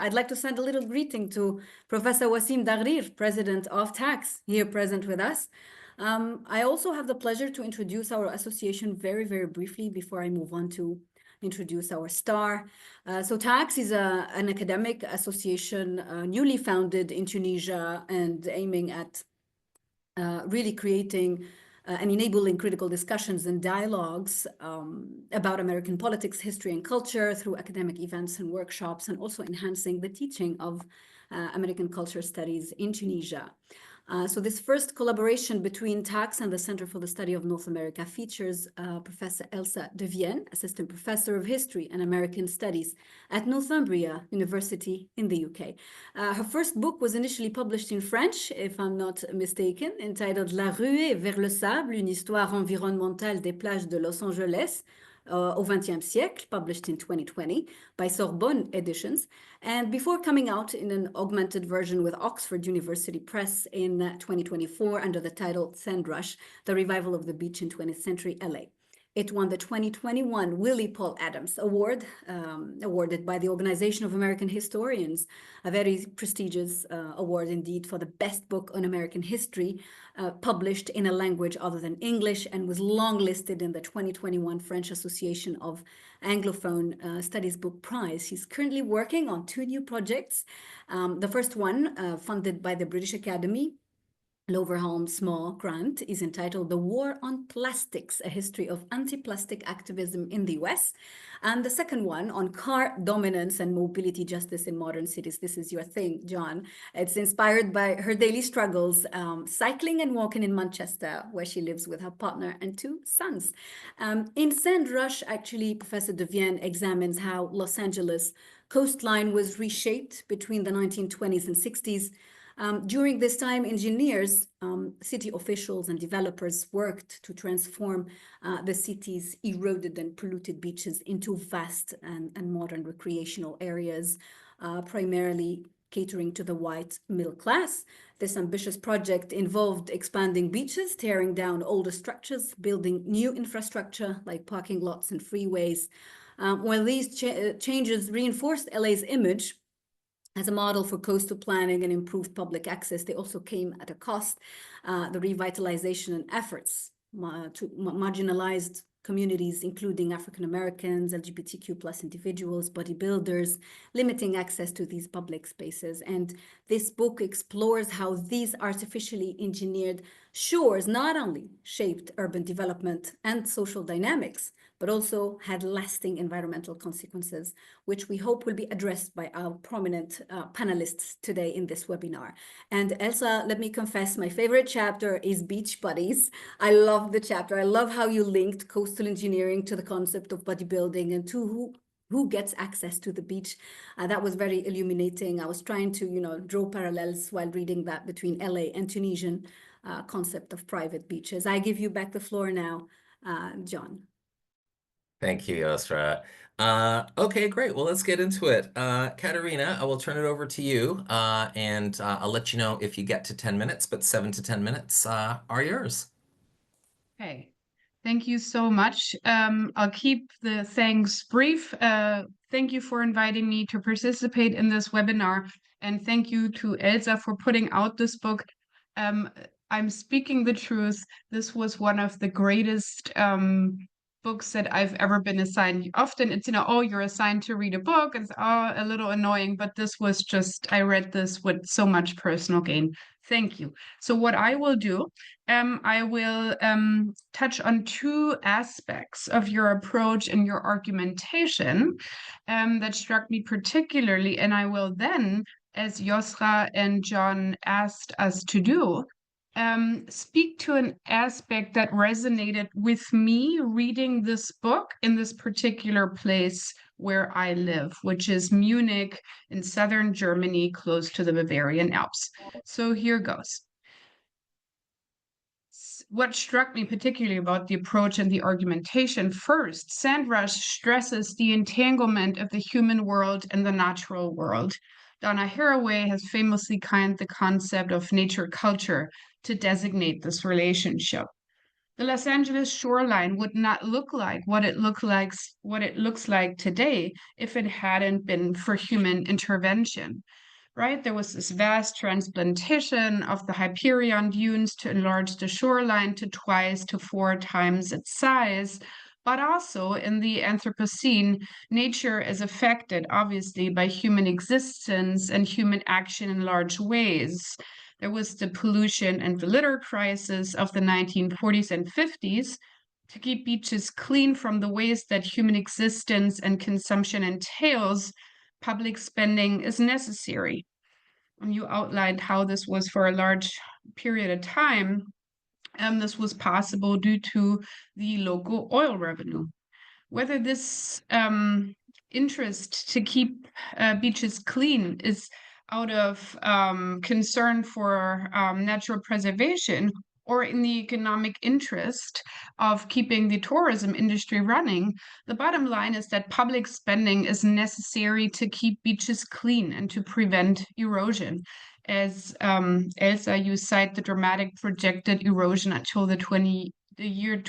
I'd like to send a little greeting to Professor Wassim Dagrir, President of TAX, here present with us. I also have the pleasure to introduce our association very, very briefly before I move on to introduce our star. So TAX is an academic association newly founded in Tunisia and aiming at really creating and enabling critical discussions and dialogues about American politics, history, and culture through academic events and workshops, and also enhancing the teaching of American culture studies in Tunisia. So this first collaboration between TAX and the Center for the Study of North America features Professor Elsa Devienne, Assistant Professor of History and American Studies at Northumbria University in the UK. Her first book was initially published in French, if I'm not mistaken, entitled La ruée vers le sable, une histoire environnementale des plages de Los Angeles, au XXe siècle, published in 2020 by Sorbonne Editions, and before coming out in an augmented version with Oxford University Press in 2024 under the title Sandrush, The Revival of the Beach in 20th Century LA. It won the 2021 Willie Paul Adams Award, awarded by the Organization of American Historians, a very prestigious award indeed for the best book on American history, published in a language other than English, and was long-listed in the 2021 French Association of Anglophone Studies Book Prize. He's currently working on 2 new projects. The first one, funded by the British Academy, Loverholm Small grant, is entitled The War on Plastics, A History of Anti-Plastic Activism in the US. And the second one on car dominance and mobility justice in modern cities. This is your thing, John. It's inspired by her daily struggles, cycling and walking in Manchester, where she lives with her partner and 2 sons. In Sandrush, actually, Professor Devienne examines how Los Angeles coastline was reshaped between the 1920s and 60s. During this time, engineers, city officials, and developers worked to transform the city's eroded and polluted beaches into vast and modern recreational areas, primarily catering to the white middle class. This ambitious project involved expanding beaches, tearing down older structures, building new infrastructure like parking lots and freeways. While these changes reinforced LA's image as a model for coastal planning and improved public access, they also came at a cost. The revitalization and efforts to marginalized communities, including African Americans, LGBTQ+ individuals, bodybuilders, limiting access to these public spaces. And this book explores how these artificially engineered shores not only shaped urban development and social dynamics, but also had lasting environmental consequences, which we hope will be addressed by our prominent panelists today in this webinar. And Elsa, let me confess, my favorite chapter is Beach Buddies. I love the chapter. I love how you linked coastal engineering to the concept of bodybuilding and to who gets access to the beach. That was very illuminating. I was trying to, draw parallels while reading that between LA and Tunisian concept of private beaches. I give you back the floor now, John. Thank you, Yosra. Okay, great. Well, let's get into it. Katharina, I will turn it over to you, and I'll let you know if you get to 10 minutes, but 7 to 10 minutes are yours. Okay, thank you so much. I'll keep the thanks brief. Thank you for inviting me to participate in this webinar, and thank you to Elsa for putting out this book. I'm speaking the truth. This was one of the greatest books that I've ever been assigned. Often it's, oh, you're assigned to read a book, and it's a little annoying, but this was just, I read this with so much personal gain. Thank you. So what I will do, I will touch on 2 aspects of your approach and your argumentation that struck me particularly, and I will then, as Yosra and John asked us to do, speak to an aspect that resonated with me reading this book in this particular place where I live, which is Munich in southern Germany, close to the Bavarian Alps. So here goes. What struck me particularly about the approach and the argumentation, first, Sandrush stresses the entanglement of the human world and the natural world. Donna Haraway has famously coined the concept of nature culture to designate this relationship. The Los Angeles shoreline would not look like what it looks like today if it hadn't been for human intervention. Right? There was this vast transplantation of the Hyperion dunes to enlarge the shoreline to 2 to 4 times its size. But also in the Anthropocene, nature is affected, obviously, by human existence and human action in large ways. There was the pollution and the litter crisis of the 1940s and 50s. To keep beaches clean from the waste that human existence and consumption entails, public spending is necessary. And you outlined how this was for a large period of time. This was possible due to the local oil revenue. Whether this interest to keep beaches clean is out of concern for natural preservation or in the economic interest of keeping the tourism industry running, the bottom line is that public spending is necessary to keep beaches clean and to prevent erosion. As Elsa, you cite the dramatic projected erosion until the year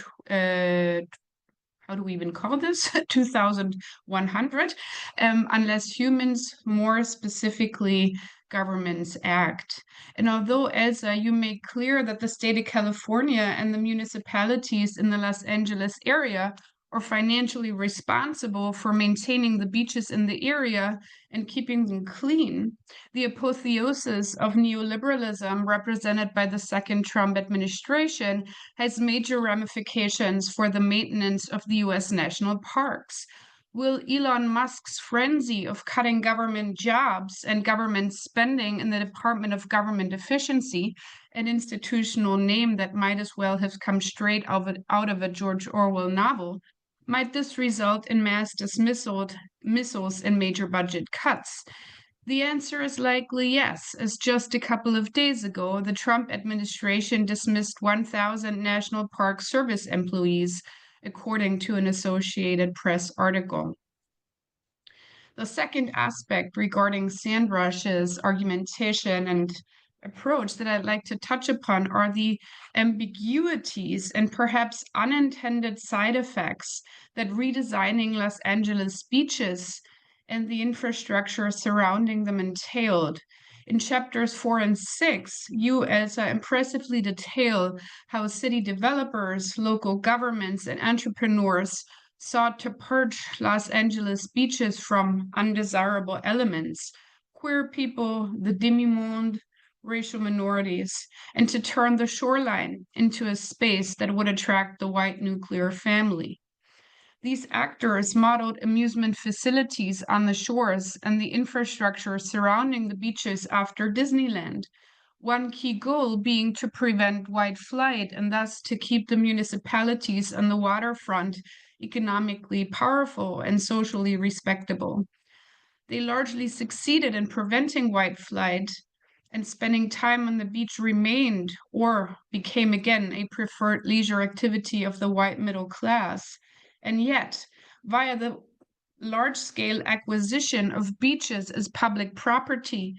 how do we even call this? 2100, unless humans, more specifically governments, act. And although, Elsa, you make clear that the state of California and the municipalities in the Los Angeles area are financially responsible for maintaining the beaches in the area and keeping them clean, the apotheosis of neoliberalism represented by the second Trump administration has major ramifications for the maintenance of the US national parks. Will Elon Musk's frenzy of cutting government jobs and government spending in the Department of Government Efficiency, an institutional name that might as well have come straight out of a George Orwell novel, might this result in mass dismissals and major budget cuts? The answer is likely yes, as just a couple of days ago, the Trump administration dismissed 1,000 National Park Service employees, according to an Associated Press article. The second aspect regarding Sandrush's argumentation and approach that I'd like to touch upon are the ambiguities and perhaps unintended side effects that redesigning Los Angeles beaches and the infrastructure surrounding them entailed. In chapters 4 and 6, you, Elsa, impressively detail how city developers, local governments, and entrepreneurs sought to purge Los Angeles beaches from undesirable elements, queer people, the demi-monde, racial minorities, and to turn the shoreline into a space that would attract the white nuclear family. These actors modeled amusement facilities on the shores and the infrastructure surrounding the beaches after Disneyland, one key goal being to prevent white flight and thus to keep the municipalities on the waterfront economically powerful and socially respectable. They largely succeeded in preventing white flight, and spending time on the beach remained or became again a preferred leisure activity of the white middle class. And yet, via the large-scale acquisition of beaches as public property,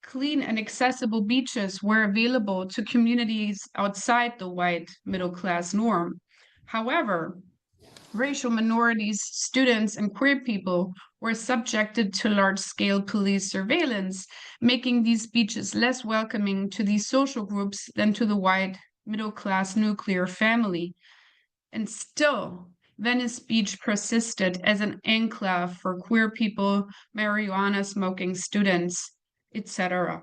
clean and accessible beaches were available to communities outside the white middle class norm. However, racial minorities, students, and queer people were subjected to large-scale police surveillance, making these beaches less welcoming to these social groups than to the white middle-class nuclear family. And still, Venice Beach persisted as an enclave for queer people, marijuana-smoking students, etc.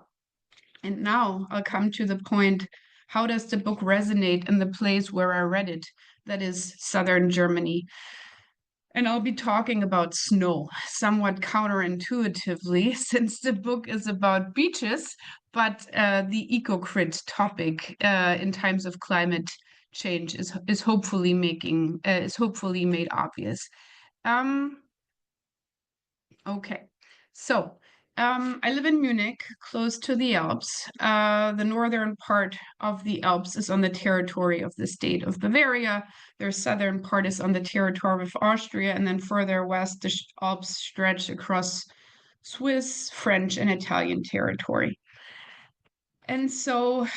And now I'll come to the point, how does the book resonate in the place where I read it, that is southern Germany? And I'll be talking about snow, somewhat counterintuitively, since the book is about beaches, but the eco-crit topic in times of climate change is hopefully made obvious. Okay, so I live in Munich, close to the Alps. The northern part of the Alps is on the territory of the state of Bavaria. Their southern part is on the territory of Austria, and then further west, the Alps stretch across Swiss, French, and Italian territory. And so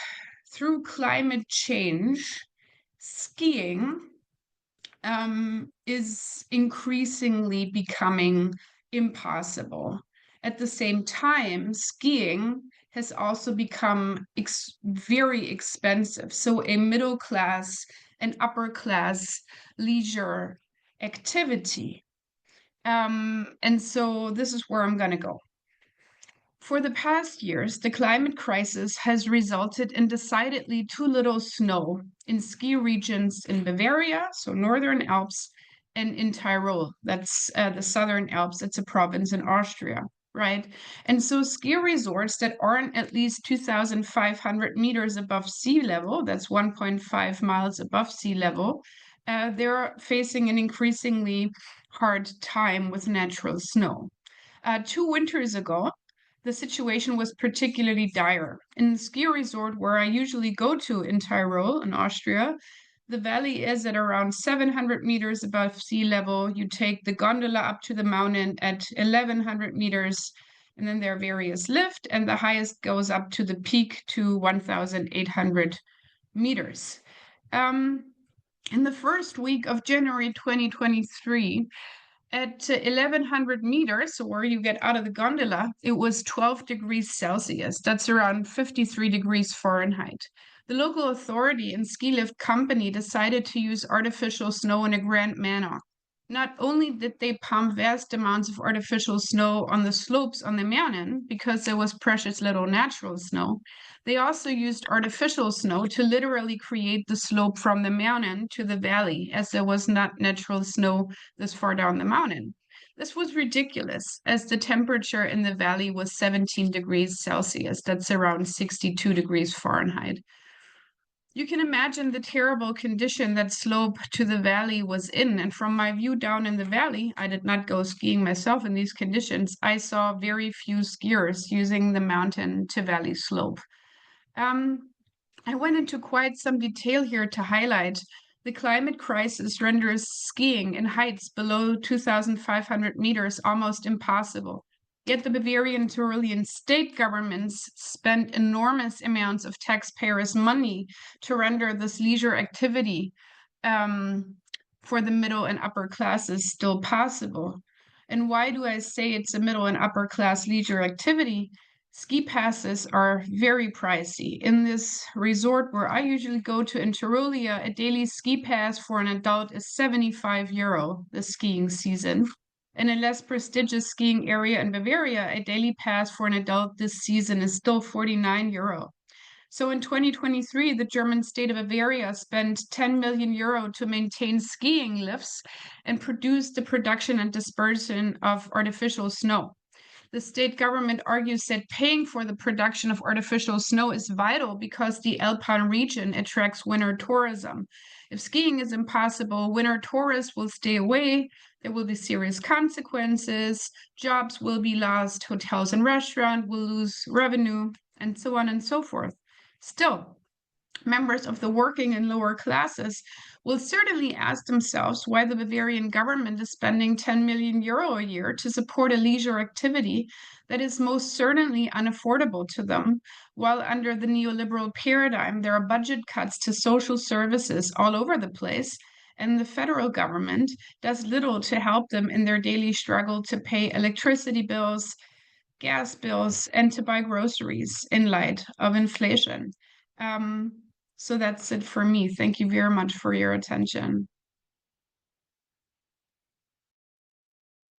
through climate change, skiing is increasingly becoming impossible. At the same time, skiing has also become very expensive. So a middle class and upper class leisure activity. And so this is where I'm going to go. For the past years, the climate crisis has resulted in decidedly too little snow in ski regions in Bavaria, so Northern Alps, and in Tyrol, that's the Southern Alps, it's a province in Austria, right? And so ski resorts that aren't at least 2,500 meters above sea level, that's 1.5 miles above sea level, they're facing an increasingly hard time with natural snow. 2 winters ago, the situation was particularly dire. In the ski resort where I usually go to in Tyrol, in Austria, the valley is at around 700 meters above sea level. You take the gondola up to the mountain at 1,100 meters, and then there are various lifts, and the highest goes up to the peak to 1,800 meters. In the first week of January 2023, at 1,100 meters, so where you get out of the gondola, it was 12 degrees Celsius. That's around 53 degrees Fahrenheit. The local authority and ski lift company decided to use artificial snow in a grand manner. Not only did they pump vast amounts of artificial snow on the slopes on the mountain, because there was precious little natural snow, they also used artificial snow to literally create the slope from the mountain to the valley, as there was not natural snow this far down the mountain. This was ridiculous, as the temperature in the valley was 17 degrees Celsius. That's around 62 degrees Fahrenheit. You can imagine the terrible condition that slope to the valley was in. And from my view down in the valley, I did not go skiing myself in these conditions. I saw very few skiers using the mountain to valley slope. I went into quite some detail here to highlight the climate crisis renders skiing in heights below 2,500 meters almost impossible. Yet the Bavarian and Tyrolean state governments spent enormous amounts of taxpayers' money to render this leisure activity for the middle and upper classes still possible. And why do I say it's a middle and upper class leisure activity? Ski passes are very pricey. In this resort where I usually go to in Tyrolia, a daily ski pass for an adult is €75 this skiing season. In a less prestigious skiing area in Bavaria, a daily pass for an adult this season is still €49. So in 2023, the German state of Bavaria spent €10 million to maintain skiing lifts and produce the production and dispersion of artificial snow. The state government argues that paying for the production of artificial snow is vital because the Alpine region attracts winter tourism. If skiing is impossible, winter tourists will stay away. There will be serious consequences. Jobs will be lost. Hotels and restaurants will lose revenue, and so on and so forth. Still, members of the working and lower classes will certainly ask themselves why the Bavarian government is spending €10 million a year to support a leisure activity that is most certainly unaffordable to them, while under the neoliberal paradigm, there are budget cuts to social services all over the place, and the federal government does little to help them in their daily struggle to pay electricity bills, gas bills, and to buy groceries in light of inflation. So that's it for me. Thank you very much for your attention.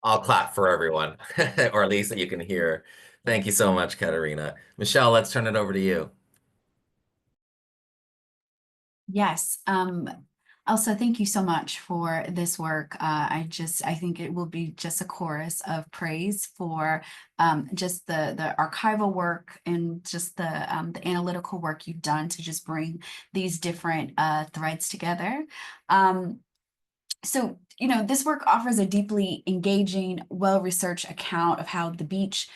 I'll clap for everyone, or at least that you can hear. Thank you so much, Katharina. Michelle, let's turn it over to you. Yes. Elsa, thank you so much for this work. I think it will be just a chorus of praise for just the archival work and just the analytical work you've done to just bring these different threads together. So, this work offers a deeply engaging, well-researched account of how the beach,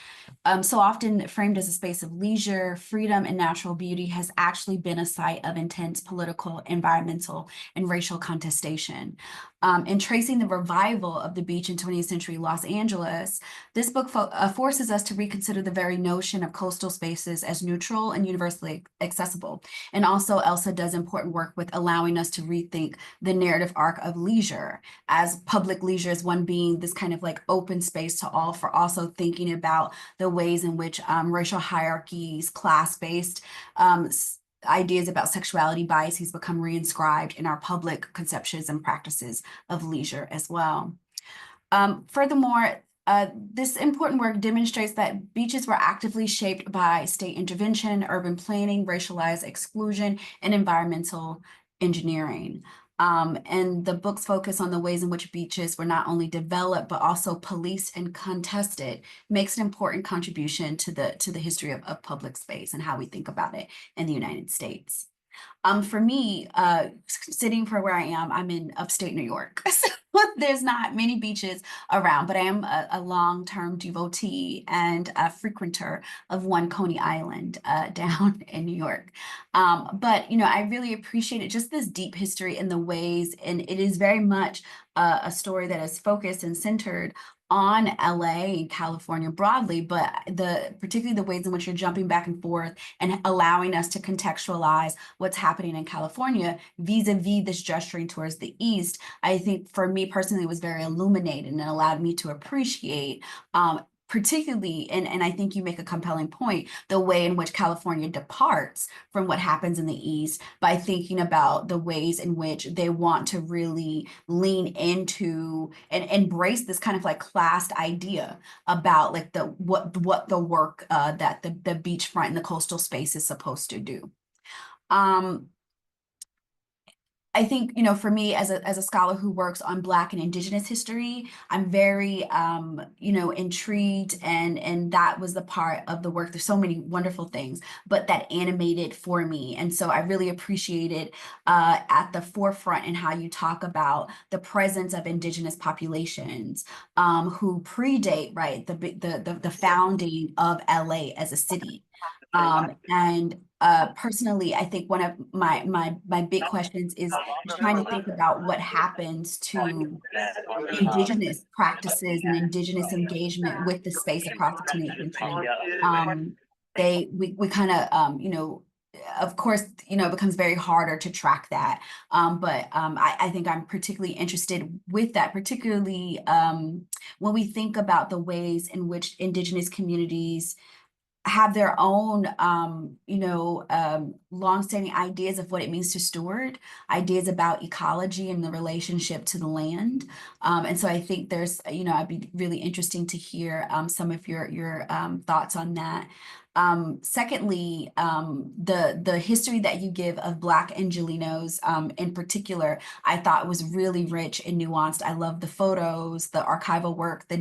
so often framed as a space of leisure, freedom, and natural beauty, has actually been a site of intense political, environmental, and racial contestation. In tracing the revival of the beach in 20th century Los Angeles, this book forces us to reconsider the very notion of coastal spaces as neutral and universally accessible. And also Elsa does important work with allowing us to rethink the narrative arc of leisure as public leisure as one being this kind of like open space to all, for also thinking about the ways in which racial hierarchies, class-based ideas about sexuality biases become reinscribed in our public conceptions and practices of leisure as well. Furthermore, this important work demonstrates that beaches were actively shaped by state intervention, urban planning, racialized exclusion, and environmental engineering. And the book's focus on the ways in which beaches were not only developed, but also policed and contested makes an important contribution to the history of public space and how we think about it in the United States. For me, sitting for where I am, I'm in upstate New York. So there's not many beaches around, but I am a long-term devotee and a frequenter of one Coney Island down in New York. But, you know, I really appreciated just this deep history in the ways, and it is very much a story that is focused and centered on LA and California broadly, but particularly the ways in which you're jumping back and forth and allowing us to contextualize what's happening in California vis-a-vis this gesturing towards the East, I think for me personally was very illuminating and allowed me to appreciate particularly, and I think you make a compelling point, the way in which California departs from what happens in the East by thinking about the ways in which they want to really lean into and embrace this kind of like classed idea about like what the work that the beachfront and the coastal space is supposed to do. I think, you know, for me as a scholar who works on Black and Indigenous history, I'm very, you know, intrigued, and that was the part of the work. There's so many wonderful things, but that animated for me. And so I really appreciated at the forefront in how you talk about the presence of Indigenous populations who predate, right, the founding of LA as a city. And personally, I think one of my big questions is trying to think about what happens to Indigenous practices and Indigenous engagement with the space across the 20th century. We kind of, you know, of course, you know, it becomes very harder to track that. But I think I'm particularly interested with that, particularly when we think about the ways in which Indigenous communities have their own, you know, longstanding ideas of what it means to steward, ideas about ecology and the relationship to the land. And so I think there's, you know, I'd be really interesting to hear some of your thoughts on that. Secondly, the history that you give of Black Angelenos in particular, I thought was really rich and nuanced. I love the photos, the archival work, the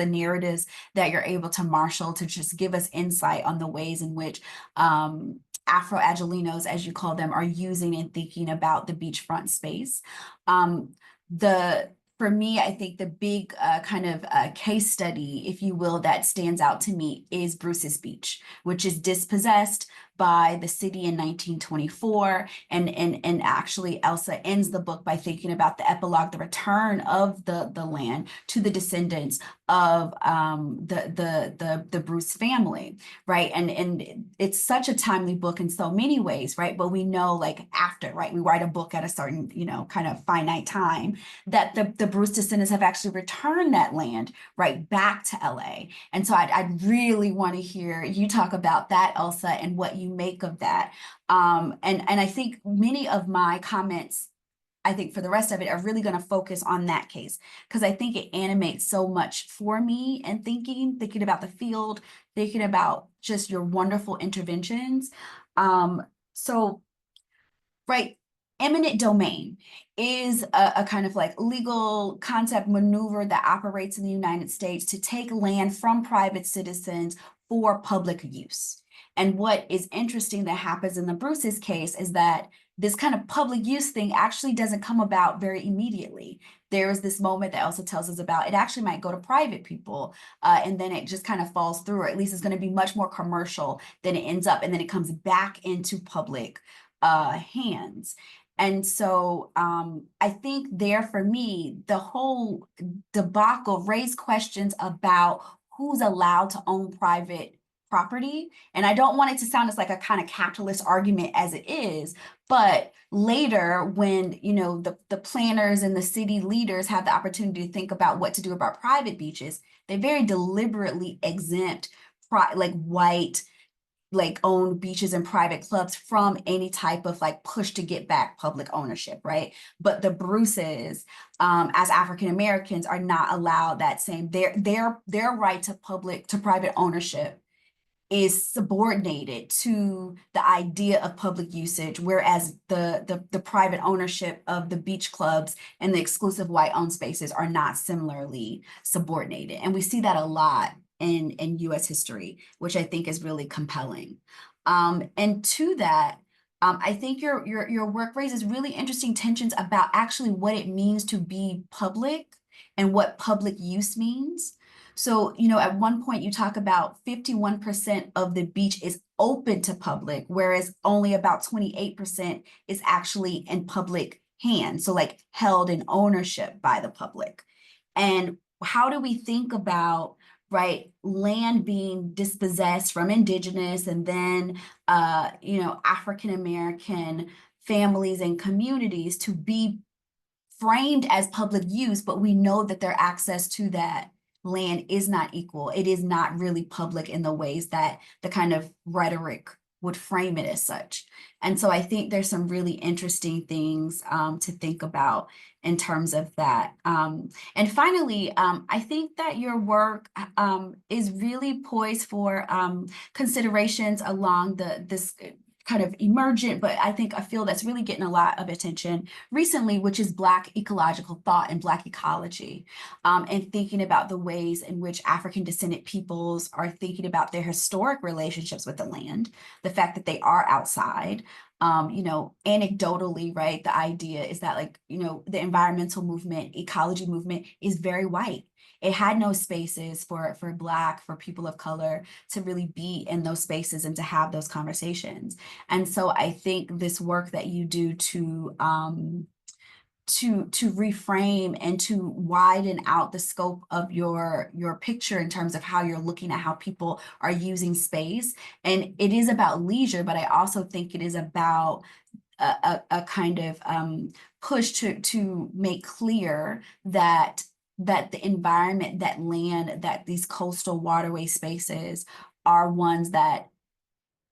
narratives that you're able to marshal to just give us insight on the ways in which Afro-Angelenos, as you call them, are using and thinking about the beachfront space. For me, I think the big kind of case study, if you will, that stands out to me is Bruce's Beach, which is dispossessed by the city in 1924. And actually Elsa ends the book by thinking about the epilogue, the return of the land to the descendants of the Bruce family, right? And it's such a timely book in so many ways, right? But we know, like, after, right, we write a book at a certain, you know, kind of finite time, that the Bruce descendants have actually returned that land right back to LA. And so I'd really want to hear you talk about that, Elsa, and what you make of that. And I think many of my comments, I think for the rest of it, are really going to focus on that case, because I think it animates so much for me and thinking about the field, thinking about just your wonderful interventions. So, right, eminent domain is a kind of like legal concept maneuver that operates in the United States to take land from private citizens for public use. And what is interesting that happens in the Bruce's case is that this kind of public use thing actually doesn't come about very immediately. There is this moment that Elsa tells us about. It actually might go to private people, and then it just kind of falls through, or at least it's going to be much more commercial than it ends up, and then it comes back into public hands. And so I think there for me, the whole debacle raised questions about who's allowed to own private property. And I don't want it to sound as like a kind of capitalist argument as it is, but later when, you know, the planners and the city leaders have the opportunity to think about what to do about private beaches, they very deliberately exempt like white, like owned beaches and private clubs from any type of like push to get back public ownership, right? But the Bruces, as African Americans, are not allowed that same, their right to private ownership is subordinated to the idea of public usage, whereas the private ownership of the beach clubs and the exclusive white owned spaces are not similarly subordinated. And we see that a lot in US history, which I think is really compelling. And to that, I think your work raises really interesting tensions about actually what it means to be public and what public use means. So, you know, at one point you talk about 51% of the beach is open to public, whereas only about 28% is actually in public hands. So like held in ownership by the public. And how do we think about, right, land being dispossessed from indigenous and then, you know, African-American families and communities to be framed as public use, but we know that their access to that land is not equal. It is not really public in the ways that the kind of rhetoric would frame it as such. And so I think there's some really interesting things to think about in terms of that. And finally, I think that your work is really poised for considerations along this kind of emergent, but I think a field that's really getting a lot of attention recently, which is Black ecological thought and Black ecology, and thinking about the ways in which African descendant peoples are thinking about their historic relationships with the land, the fact that they are outside. You know, anecdotally, right, the idea is that, like, you know, the environmental movement, ecology movement is very white. It had no spaces for Black, for people of color to really be in those spaces and to have those conversations. And so I think this work that you do to reframe and to widen out the scope of your picture in terms of how you're looking at how people are using space. And it is about leisure, but I also think it is about a kind of push to make clear that the environment, that land, that these coastal waterway spaces are ones that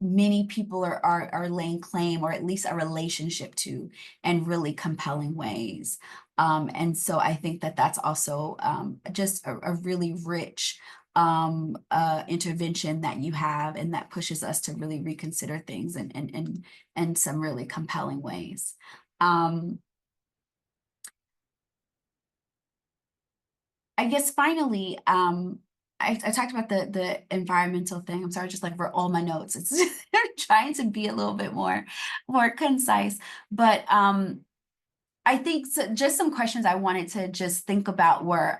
many people are laying claim, or at least a relationship to, in really compelling ways. And so I think that that's also just a really rich intervention that you have, and that pushes us to really reconsider things in some really compelling ways. I guess finally, I talked about the environmental thing. I'm sorry, just like for all my notes, it's trying to be a little bit more concise. But I think just some questions I wanted to just think about were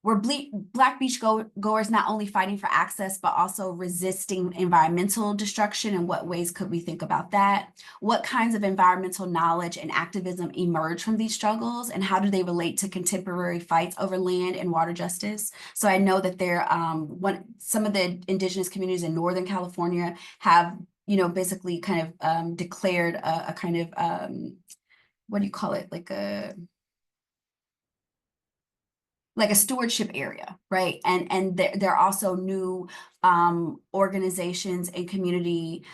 Black beachgoers not only fighting for access, but also resisting environmental destruction? In what ways could we think about that? What kinds of environmental knowledge and activism emerge from these struggles, and how do they relate to contemporary fights over land and water justice? So I know that some of the indigenous communities in Northern California have, you know, basically kind of declared a kind of, what do you call it? Like a stewardship area, right? And there are also new organizations and community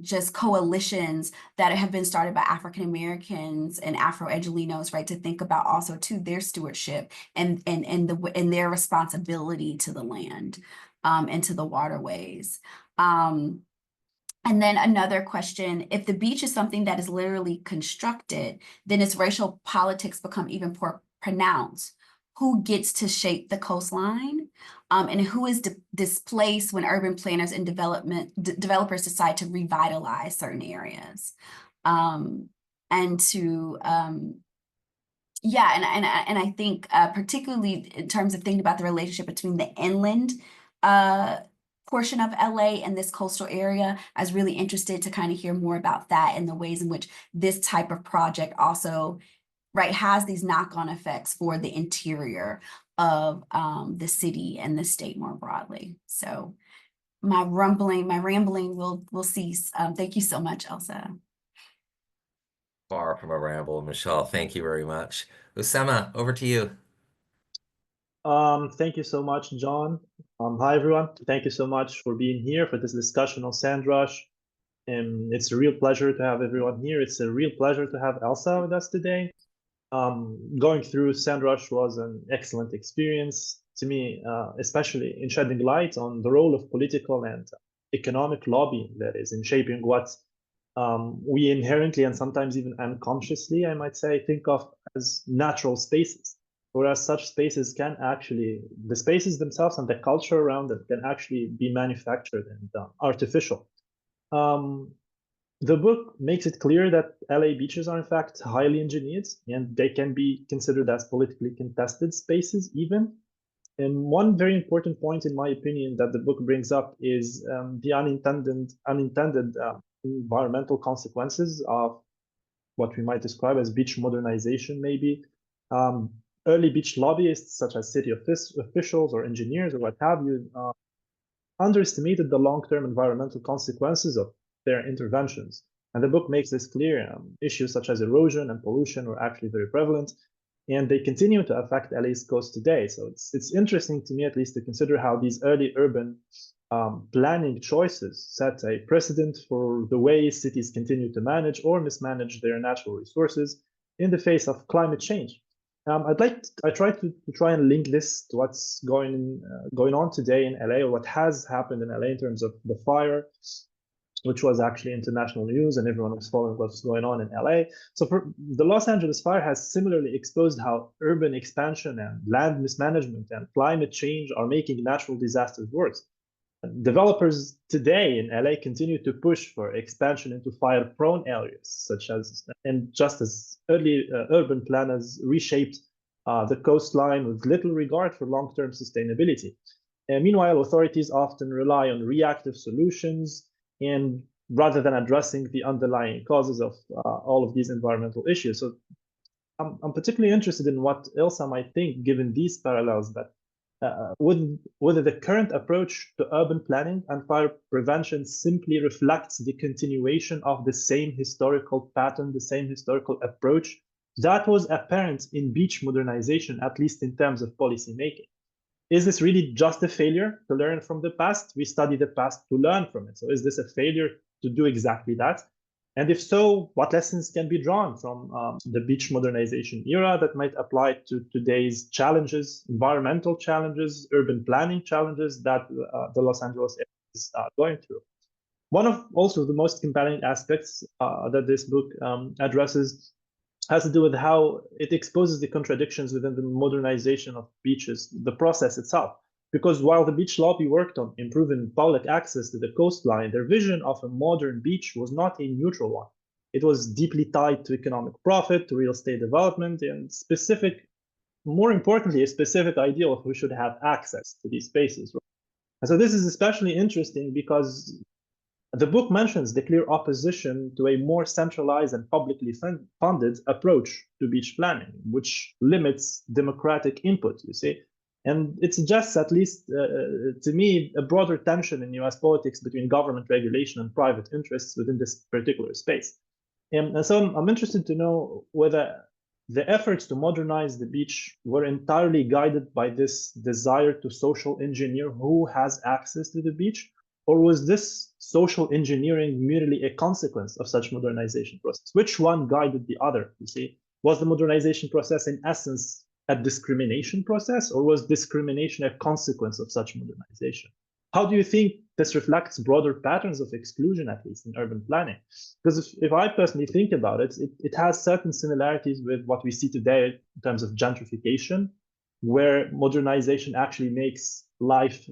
just coalitions that have been started by African Americans and Afro-Angelinos, right, to think about also too their stewardship and their responsibility to the land and to the waterways. And then another question: if the beach is something that is literally constructed, then its racial politics become even more pronounced. Who gets to shape the coastline, and who is displaced when urban planners and developers decide to revitalize certain areas? And I think particularly in terms of thinking about the relationship between the inland portion of LA and this coastal area. I was really interested to kind of hear more about that and the ways in which this type of project also, right, has these knock-on effects for the interior of the city and the state more broadly. So my rambling will cease. Thank you so much, Elsa. Far from a ramble, Michelle. Thank you very much. Oussema, over to you. Thank you so much, John. Hi, everyone. Thank you so much for being here for this discussion on Sand Rush. It's a real pleasure to have everyone here. It's a real pleasure to have Elsa with us today. Going through Sand Rush was an excellent experience to me, especially in shedding light on the role of political and economic lobbying that is in shaping what we inherently and sometimes even unconsciously, I might say, think of as natural spaces. Whereas such spaces can actually, the spaces themselves and the culture around them can actually be manufactured and artificial. The book makes it clear that LA beaches are in fact highly engineered and they can be considered as politically contested spaces even. And one very important point, in my opinion, that the book brings up is the unintended environmental consequences of what we might describe as beach modernization, maybe. Early beach lobbyists, such as city officials or engineers or what have you, underestimated the long-term environmental consequences of their interventions. And the book makes this clear. Issues such as erosion and pollution were actually very prevalent, and they continue to affect LA's coast today. So it's interesting to me, at least, to consider how these early urban planning choices set a precedent for the way cities continue to manage or mismanage their natural resources in the face of climate change. I try and link this to what's going on today in LA, or what has happened in LA in terms of the fire, which was actually international news, and everyone was following what's going on in LA. So for the Los Angeles fire has similarly exposed how urban expansion and land mismanagement and climate change are making natural disasters worse. Developers today in LA continue to push for expansion into fire-prone areas, such as, and just as early urban planners reshaped the coastline with little regard for long-term sustainability. Meanwhile, authorities often rely on reactive solutions, and rather than addressing the underlying causes of all of these environmental issues. So I'm particularly interested in what Elsa might think, given these parallels, that whether the current approach to urban planning and fire prevention simply reflects the continuation of the same historical pattern, the same historical approach that was apparent in beach modernization, at least in terms of policy making. Is this really just a failure to learn from the past? We study the past to learn from it. So is this a failure to do exactly that? And if so, what lessons can be drawn from the beach modernization era that might apply to today's challenges, environmental challenges, urban planning challenges that the Los Angeles area is going through? One of also the most compelling aspects that this book addresses has to do with how it exposes the contradictions within the modernization of beaches, the process itself. Because while the beach lobby worked on improving public access to the coastline, their vision of a modern beach was not a neutral one. It was deeply tied to economic profit, to real estate development, and more importantly, a specific ideal of who should have access to these spaces. And so this is especially interesting because the book mentions the clear opposition to a more centralized and publicly funded approach to beach planning, which limits democratic input, you see. And it suggests, at least to me, a broader tension in US politics between government regulation and private interests within this particular space. And so I'm interested to know whether the efforts to modernize the beach were entirely guided by this desire to social engineer who has access to the beach, or was this social engineering merely a consequence of such modernization process? Which one guided the other, you see? Was the modernization process in essence a discrimination process, or was discrimination a consequence of such modernization? How do you think this reflects broader patterns of exclusion, at least in urban planning? Because if I personally think about it, it has certain similarities with what we see today in terms of gentrification, where modernization actually makes life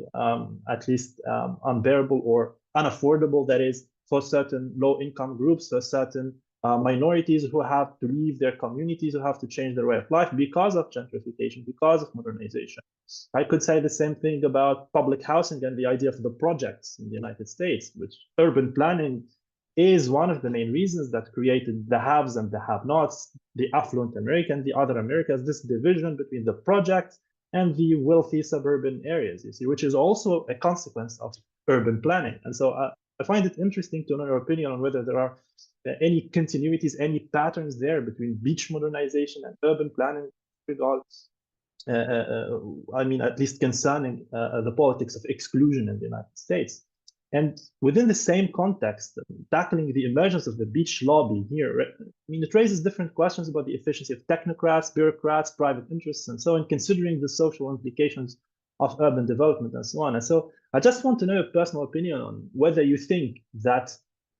at least unbearable or unaffordable, that is, for certain low-income groups, for certain minorities who have to leave their communities, who have to change their way of life because of gentrification, because of modernization. I could say the same thing about public housing and the idea of the projects in the United States, which urban planning is one of the main reasons that created the haves and the have-nots, the affluent America and the other Americas, this division between the projects and the wealthy suburban areas, you see, which is also a consequence of urban planning. And so I find it interesting to know your opinion on whether there are any continuities, any patterns there between beach modernization and urban planning regards. I mean, at least concerning the politics of exclusion in the United States. And within the same context, tackling the emergence of the beach lobby here, I mean, it raises different questions about the efficiency of technocrats, bureaucrats, private interests, and so on, considering the social implications of urban development and so on. And so I just want to know your personal opinion on whether you think that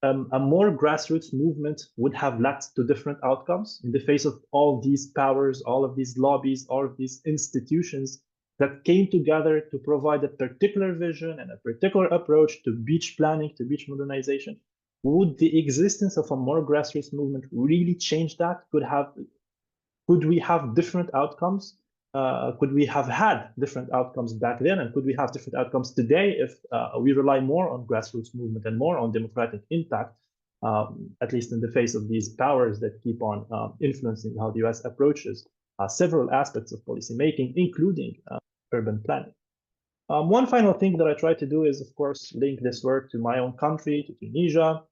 a more grassroots movement would have led to different outcomes in the face of all these powers, all of these lobbies, all of these institutions that came together to provide a particular vision and a particular approach to beach planning, to beach modernization. Would the existence of a more grassroots movement really change that? Could we have different outcomes? Could we have had different outcomes back then? And could we have different outcomes today if we rely more on grassroots movement and more on democratic impact, at least in the face of these powers that keep on influencing how the US approaches several aspects of policymaking, including urban planning. One final thing that I try to do is, of course, link this work to my own country, to Tunisia,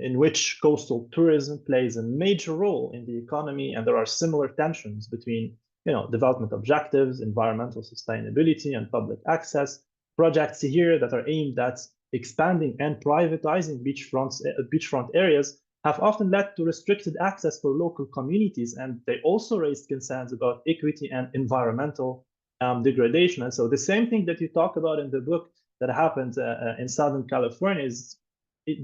in which coastal tourism plays a major role in the economy, and there are similar tensions between development objectives, environmental sustainability, and public access. Projects here that are aimed at expanding and privatizing beachfront areas have often led to restricted access for local communities, and they also raised concerns about equity and environmental degradation. And so the same thing that you talk about in the book that happened in Southern California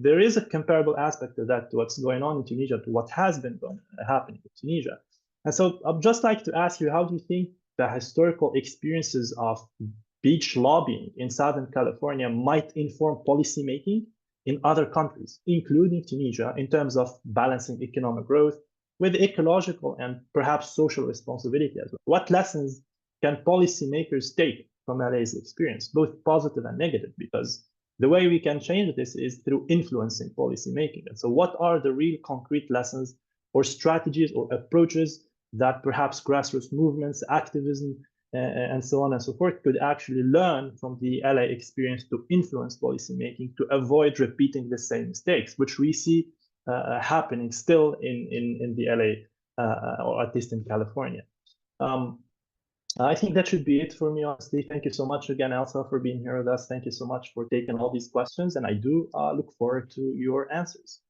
there is a comparable aspect to that, to what's going on in Tunisia, to what has been happening in Tunisia. And so I'd just like to ask you, how do you think the historical experiences of beach lobbying in Southern California might inform policymaking in other countries, including Tunisia, in terms of balancing economic growth with ecological and perhaps social responsibility as well? What lessons can policymakers take from LA's experience, both positive and negative? Because the way we can change this is through influencing policymaking. And so what are the real concrete lessons or strategies or approaches that perhaps grassroots movements, activism, and so on and so forth could actually learn from the LA experience to influence policymaking, to avoid repeating the same mistakes, which we see happening still in the LA, or at least in California. I think that should be it for me, honestly. Thank you so much again, Elsa, for being here with us. Thank you so much for taking all these questions, and I do look forward to your answers.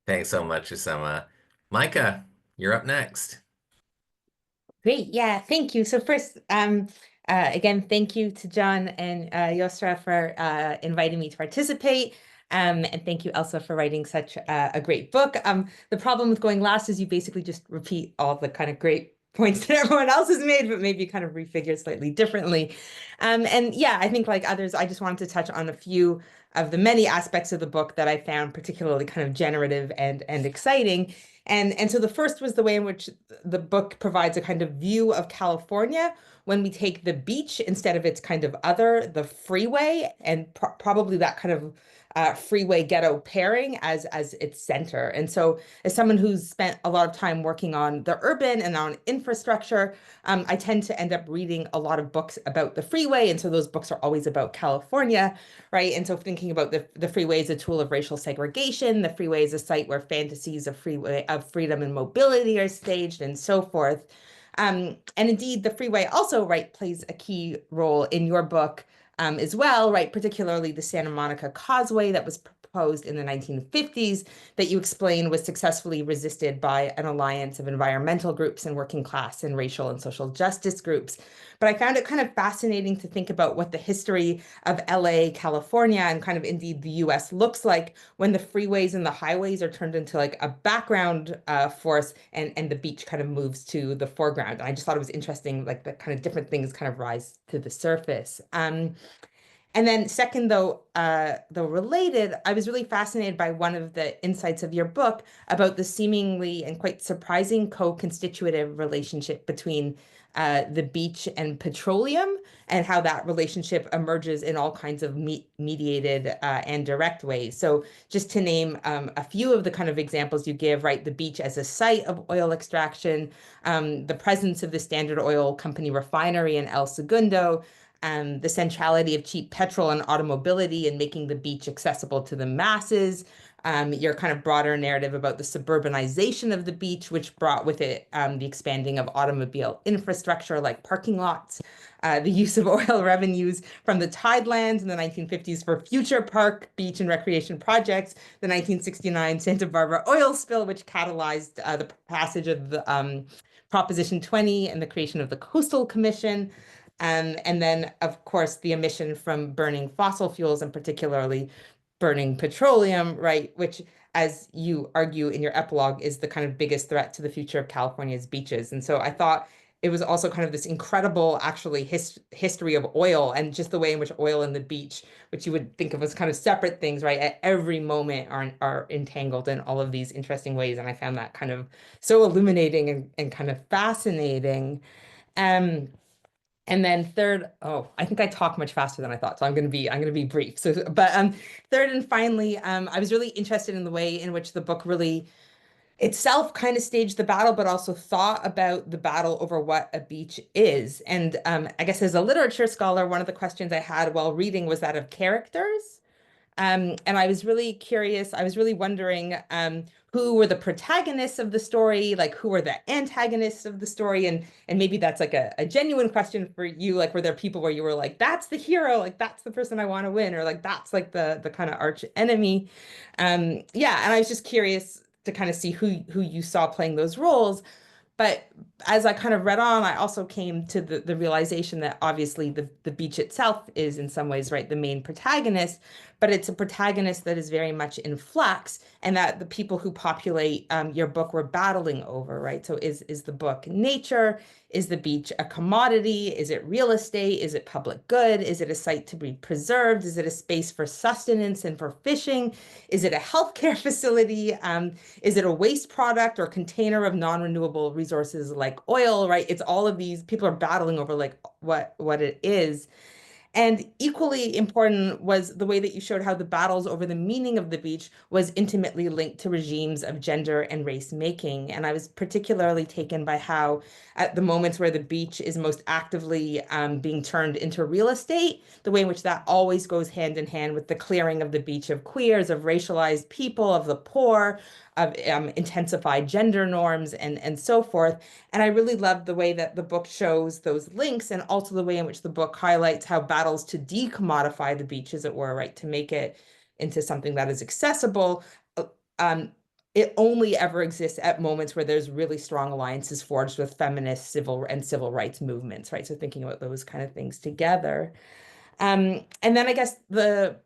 Thanks so much, Oussema. Myka, you're up next. Great. Yeah, thank you. So first, again, thank you to John and Yosra for inviting me to participate. And thank you, Elsa, for writing such a great book. The problem with going last is you basically just repeat all the kind of great points that everyone else has made, but maybe kind of refigure slightly differently. And yeah, I think like others, I just wanted to touch on a few of the many aspects of the book that I found particularly kind of generative and exciting. And so the first was the way in which the book provides a kind of view of California when we take the beach instead of its kind of the freeway, and probably that kind of freeway ghetto pairing as its center. And so as someone who's spent a lot of time working on the urban and on infrastructure, I tend to end up reading a lot of books about the freeway. And so those books are always about California, right? And so thinking about the freeway as a tool of racial segregation, the freeway is a site where fantasies of freedom and mobility are staged, and so forth. And indeed, the freeway also, right, plays a key role in your book as well, right? Particularly the Santa Monica Causeway that was proposed in the 1950s that you explain was successfully resisted by an alliance of environmental groups and working class and racial and social justice groups. But I found it kind of fascinating to think about what the history of LA, California, and kind of indeed the US looks like when the freeways and the highways are turned into like a background force and the beach kind of moves to the foreground. And I just thought it was interesting, like the kind of different things kind of rise to the surface. And then second, though related, I was really fascinated by one of the insights of your book about the seemingly and quite surprising co-constitutive relationship between the beach and petroleum, and how that relationship emerges in all kinds of mediated and direct ways. So just to name a few of the kind of examples you give, right? The beach as a site of oil extraction, the presence of the Standard Oil Company refinery in El Segundo, the centrality of cheap petrol and automobility and making the beach accessible to the masses, your kind of broader narrative about the suburbanization of the beach, which brought with it the expanding of automobile infrastructure like parking lots, the use of oil revenues from the tidelands in the 1950s for future park, beach, and recreation projects, the 1969 Santa Barbara oil spill, which catalyzed the passage of the Proposition 20 and the creation of the Coastal Commission. And then, of course, the emission from burning fossil fuels, and particularly burning petroleum, right, which, as you argue in your epilogue, is the kind of biggest threat to the future of California's beaches. And so I thought it was also kind of this incredible, actually, history of oil, and just the way in which oil and the beach, which you would think of as kind of separate things, right, at every moment are entangled in all of these interesting ways. And I found that kind of so illuminating and kind of fascinating. And then third, I think I talk much faster than I thought, so I'm going to be brief. So, but third and finally, I was really interested in the way in which the book really itself kind of staged the battle, but also thought about the battle over what a beach is. And I guess as a literature scholar, one of the questions I had while reading was that of characters. And I was really curious. I was really wondering who were the protagonists of the story, like who were the antagonists of the story, and maybe that's like a genuine question for you. Like, were there people where you were like, that's the hero, like that's the person I want to win, or like that's like the kind of arch enemy? Yeah, and I was just curious to kind of see who you saw playing those roles. But as I kind of read on, I also came to the realization that obviously the beach itself is in some ways, right, the main protagonist, but it's a protagonist that is very much in flux, and that the people who populate your book were battling over, right? So is the book nature? Is the beach a commodity? Is it real estate? Is it public good? Is it a site to be preserved? Is it a space for sustenance and for fishing? Is it a healthcare facility? Is it a waste product or container of non-renewable resources like oil, right? It's all of these, people are battling over like what it is. And equally important was the way that you showed how the battles over the meaning of the beach was intimately linked to regimes of gender and race making. And I was particularly taken by how at the moments where the beach is most actively being turned into real estate, the way in which that always goes hand in hand with the clearing of the beach of queers, of racialized people, of the poor, of intensified gender norms, and so forth. And I really loved the way that the book shows those links, and also the way in which the book highlights how battles to decommodify the beach, as it were, right, to make it into something that is accessible, it only ever exists at moments where there's really strong alliances forged with feminist civil rights movements, right? So thinking about those kind of things together. And then I guess the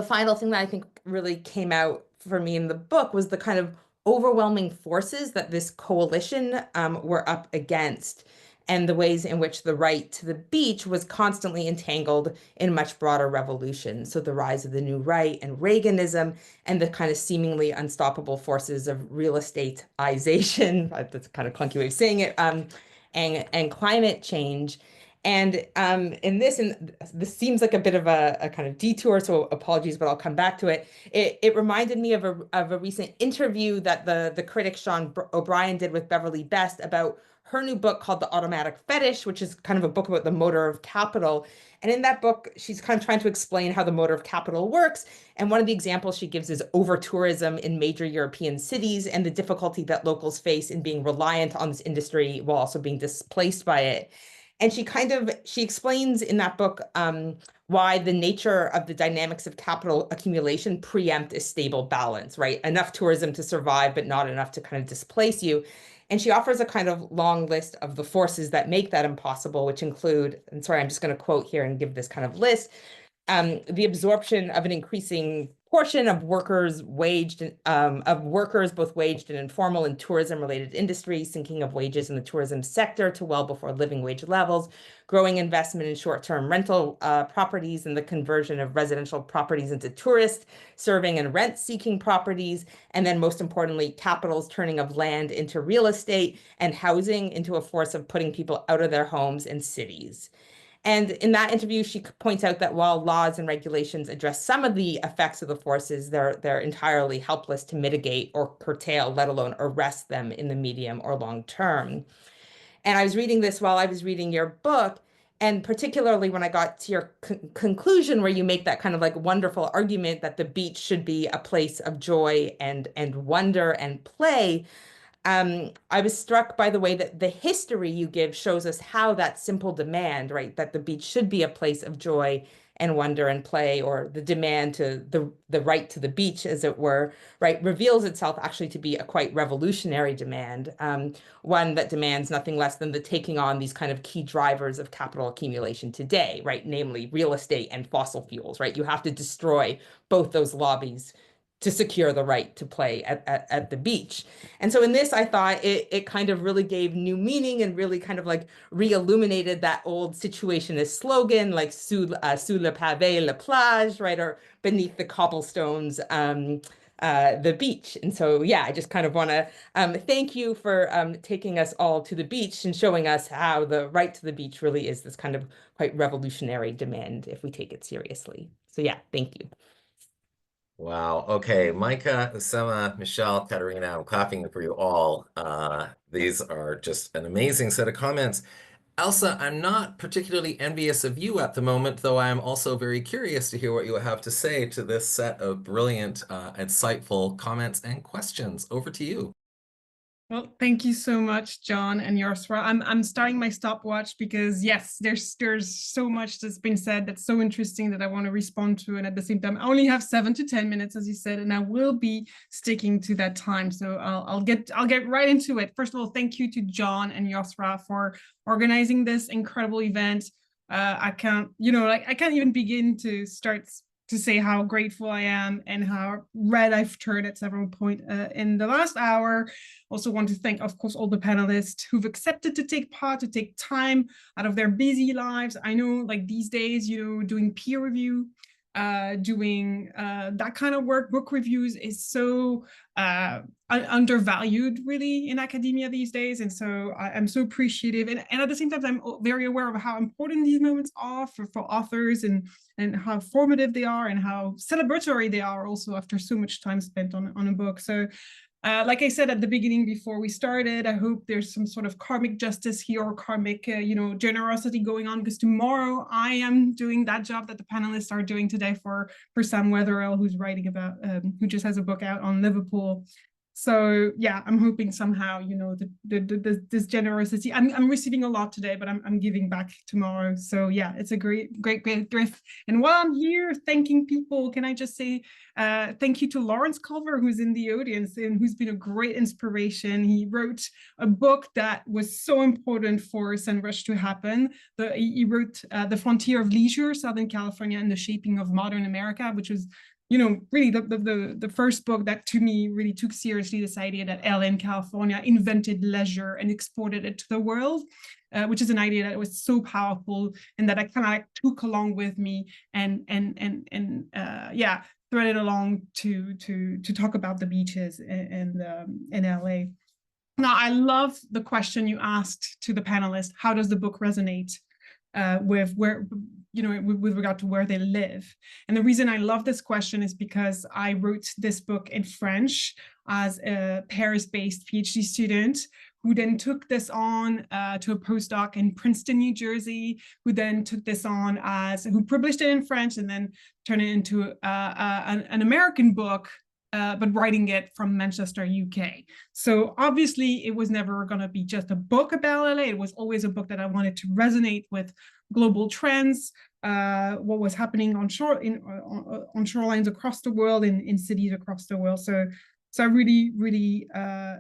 final thing that I think really came out for me in the book was the kind of overwhelming forces that this coalition were up against, and the ways in which the right to the beach was constantly entangled in much broader revolutions. So the rise of the new right and Reaganism, and the kind of seemingly unstoppable forces of real estateization, that's a kind of clunky way of saying it, and climate change. And in this, and this seems like a bit of a kind of detour, so apologies, but I'll come back to it. It reminded me of a recent interview that the critic Sean O'Brien did with Beverly Best about her new book called The Automatic Fetish, which is kind of a book about the motor of capital. And in that book, she's kind of trying to explain how the motor of capital works. And one of the examples she gives is over-tourism in major European cities and the difficulty that locals face in being reliant on this industry while also being displaced by it. And she explains in that book why the nature of the dynamics of capital accumulation preempt a stable balance, right? Enough tourism to survive, but not enough to kind of displace you. And she offers a kind of long list of the forces that make that impossible, which include, and sorry, I'm just going to quote here and give this kind of list, the absorption of an increasing portion of workers both waged in informal and tourism related industries, sinking of wages in the tourism sector to well before living wage levels, growing investment in short-term rental properties, and the conversion of residential properties into tourist, serving and rent-seeking properties, and then most importantly, capital's turning of land into real estate and housing into a force of putting people out of their homes and cities. And in that interview, she points out that while laws and regulations address some of the effects of the forces, they're entirely helpless to mitigate or curtail, let alone arrest them in the medium or long term. And I was reading this while I was reading your book, and particularly when I got to your conclusion where you make that kind of like wonderful argument that the beach should be a place of joy and wonder and play. I was struck by the way that the history you give shows us how that simple demand, right, that the beach should be a place of joy and wonder and play, or the demand to the right to the beach, as it were, right, reveals itself actually to be a quite revolutionary demand, one that demands nothing less than the taking on these kind of key drivers of capital accumulation today, right, namely real estate and fossil fuels, right? You have to destroy both those lobbies to secure the right to play at the beach. And so in this, I thought it kind of really gave new meaning and really kind of like re-illuminated that old situationist slogan, like sous le pavé, la plage, right? Or beneath the cobblestones, the beach. And so, yeah, I just kind of want to thank you for taking us all to the beach and showing us how the right to the beach really is this kind of quite revolutionary demand if we take it seriously. So yeah, thank you. Wow. Okay. Myka, Oussema, Michell, Katharina, I'm clapping for you all. These are just an amazing set of comments. Elsa, I'm not particularly envious of you at the moment, though I am also very curious to hear what you have to say to this set of brilliant, insightful comments and questions. Over to you. Well, thank you so much, John and Yosra. I'm starting my stopwatch because yes, there's so much that's been said that's so interesting that I want to respond to, and at the same time, I only have 7 to 10 minutes, as you said, and I will be sticking to that time. So I'll get right into it. First of all, thank you to John and Yosra for organizing this incredible event. I can't even begin to start to say how grateful I am and how red I've turned at several points in the last hour. Also want to thank, of course, all the panelists who've accepted to take part, to take time out of their busy lives. I know like these days, doing peer review, doing that kind of work, book reviews is so undervalued really in academia these days. And so I'm so appreciative. And at the same time, I'm very aware of how important these moments are for authors and how formative they are and how celebratory they are also after so much time spent on a book. So like I said at the beginning before we started, I hope there's some sort of karmic justice here or karmic, generosity going on, because tomorrow I am doing that job that the panelists are doing today for Sam Weatherall, who's writing about, who just has a book out on Liverpool. So yeah, I'm hoping somehow, this generosity, I'm receiving a lot today, but I'm giving back tomorrow. So yeah, it's a great gift. And while I'm here thanking people, can I just say thank you to Lawrence Culver, who's in the audience and who's been a great inspiration. He wrote a book that was so important for SEMrush to happen. He wrote The Frontier of Leisure, Southern California and the Shaping of Modern America, which was really the first book that to me really took seriously this idea that LA and California invented leisure and exported it to the world, which is an idea that was so powerful and that I kind of like took along with me and threaded along to talk about the beaches in LA. Now, I love the question you asked to the panelists. How does the book resonate with regard to where they live? And the reason I love this question is because I wrote this book in French as a Paris-based PhD student who then took this on to a postdoc in Princeton, New Jersey, who then took this on who published it in French and then turned it into an American book, but writing it from Manchester, UK. So obviously it was never going to be just a book about LA. It was always a book that I wanted to resonate with global trends, what was happening on shorelines across the world, in cities across the world. So I really, really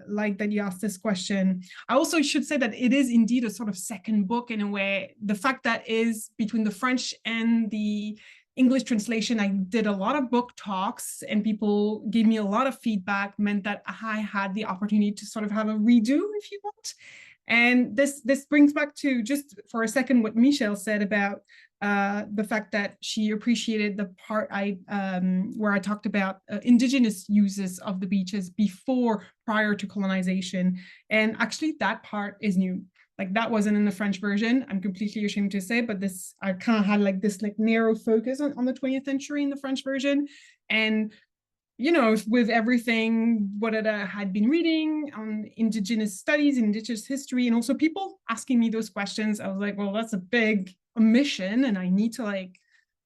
like that you asked this question. I also should say that it is indeed a sort of second book in a way. The fact that is between the French and the English translation, I did a lot of book talks and people gave me a lot of feedback, meant that I had the opportunity to sort of have a redo, if you want. And this brings back to, just for a second, what Michell said about the fact that she appreciated the part where I talked about indigenous uses of the beaches prior to colonization. And actually that part is new. Like that wasn't in the French version. I'm completely ashamed to say, but I kind of had like this like narrow focus on the 20th century in the French version. And, you know, with everything, what I had been reading on indigenous studies, indigenous history, and also people asking me those questions, I was like, well, that's a big omission and I need to like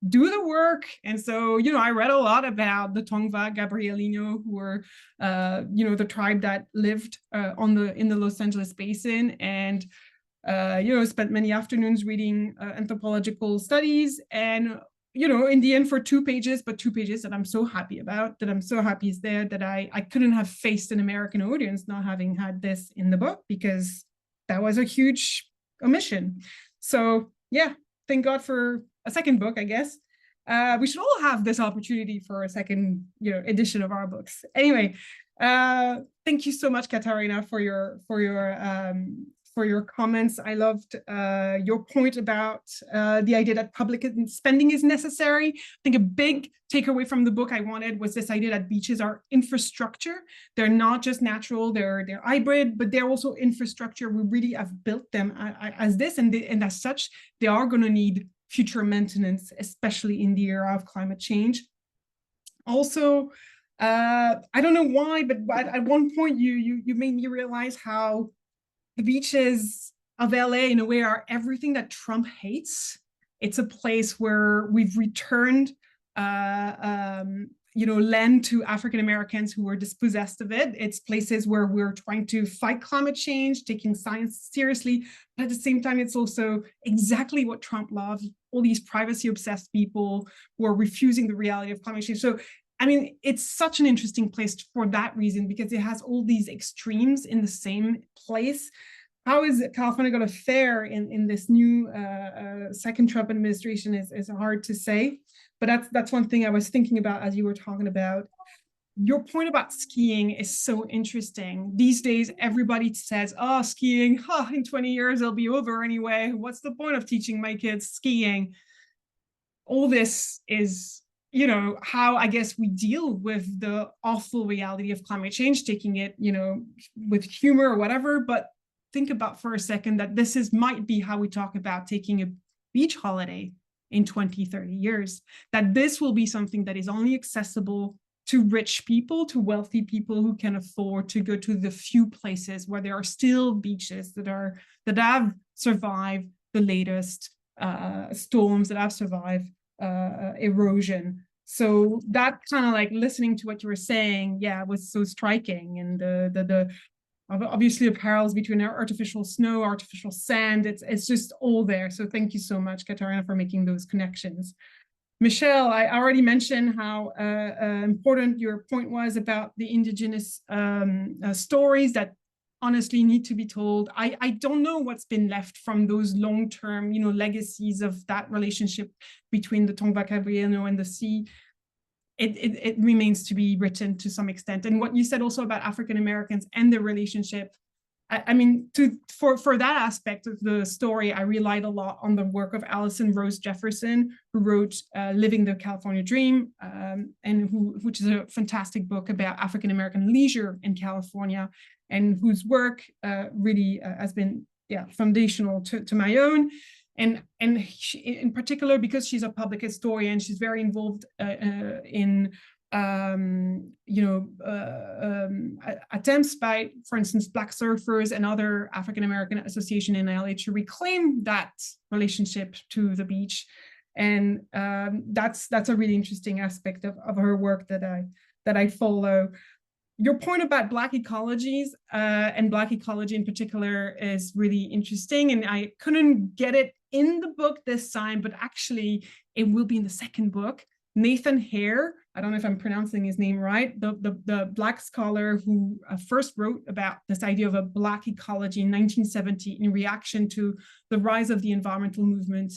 do the work. And so, you know, I read a lot about the Tongva Gabrielino, who were, you know, the tribe that lived in the Los Angeles Basin, and, you know, spent many afternoons reading anthropological studies. And, you know, in the end for 2 pages, but 2 pages that I'm so happy about, that I'm so happy is there, that I couldn't have faced an American audience not having had this in the book, because that was a huge omission. So yeah, thank God for a second book, I guess. We should all have this opportunity for a second, you know, edition of our books. Anyway, thank you so much, Katharina, for your comments. I loved your point about the idea that public spending is necessary. I think a big takeaway from the book I wanted was this idea that beaches are infrastructure. They're not just natural, they're hybrid, but they're also infrastructure. We really have built them as this, and as such, they are going to need future maintenance, especially in the era of climate change. Also, I don't know why, but at one point you made me realize how the beaches of LA in a way are everything that Trump hates. It's a place where we've returned you know, land to African Americans who were dispossessed of it. It's places where we're trying to fight climate change, taking science seriously, but at the same time, it's also exactly what Trump loves, all these privacy-obsessed people who are refusing the reality of climate change. So, I mean, it's such an interesting place for that reason, because it has all these extremes in the same place. How is California going to fare in this new second Trump administration is hard to say. But that's one thing I was thinking about as you were talking about. Your point about skiing is so interesting. These days, everybody says, oh, skiing, in 20 years, it'll be over anyway. What's the point of teaching my kids skiing? All this is, you know, how I guess we deal with the awful reality of climate change, taking it, you know, with humor or whatever. But think about for a second that this might be how we talk about taking a beach holiday in 20, 30 years, that this will be something that is only accessible to rich people, to wealthy people who can afford to go to the few places where there are still beaches that have survived the latest storms, that have survived erosion. So that kind of like listening to what you were saying, yeah, was so striking. And the obviously the parallels between artificial snow, artificial sand, it's just all there. So thank you so much, Katharina, for making those connections. Michelle, I already mentioned how important your point was about the indigenous stories that honestly need to be told. I don't know what's been left from those long-term, you know, legacies of that relationship between the Tongva Gabrielino and the sea. It remains to be written to some extent. And what you said also about African Americans and their relationship, I mean, for that aspect of the story, I relied a lot on the work of Allison Rose Jefferson, who wrote Living the California Dream, which is a fantastic book about African American leisure in California, and whose work really has been foundational to my own. And she, in particular, because she's a public historian, she's very involved in attempts by, for instance, Black surfers and other African American association in LA to reclaim that relationship to the beach. And that's a really interesting aspect of her work that I follow. Your point about Black ecologies and Black ecology in particular is really interesting, and I couldn't get it in the book this time, but actually it will be in the second book. Nathan Hare, I don't know if I'm pronouncing his name right, the Black scholar who first wrote about this idea of a Black ecology in 1970 in reaction to the rise of the environmental movement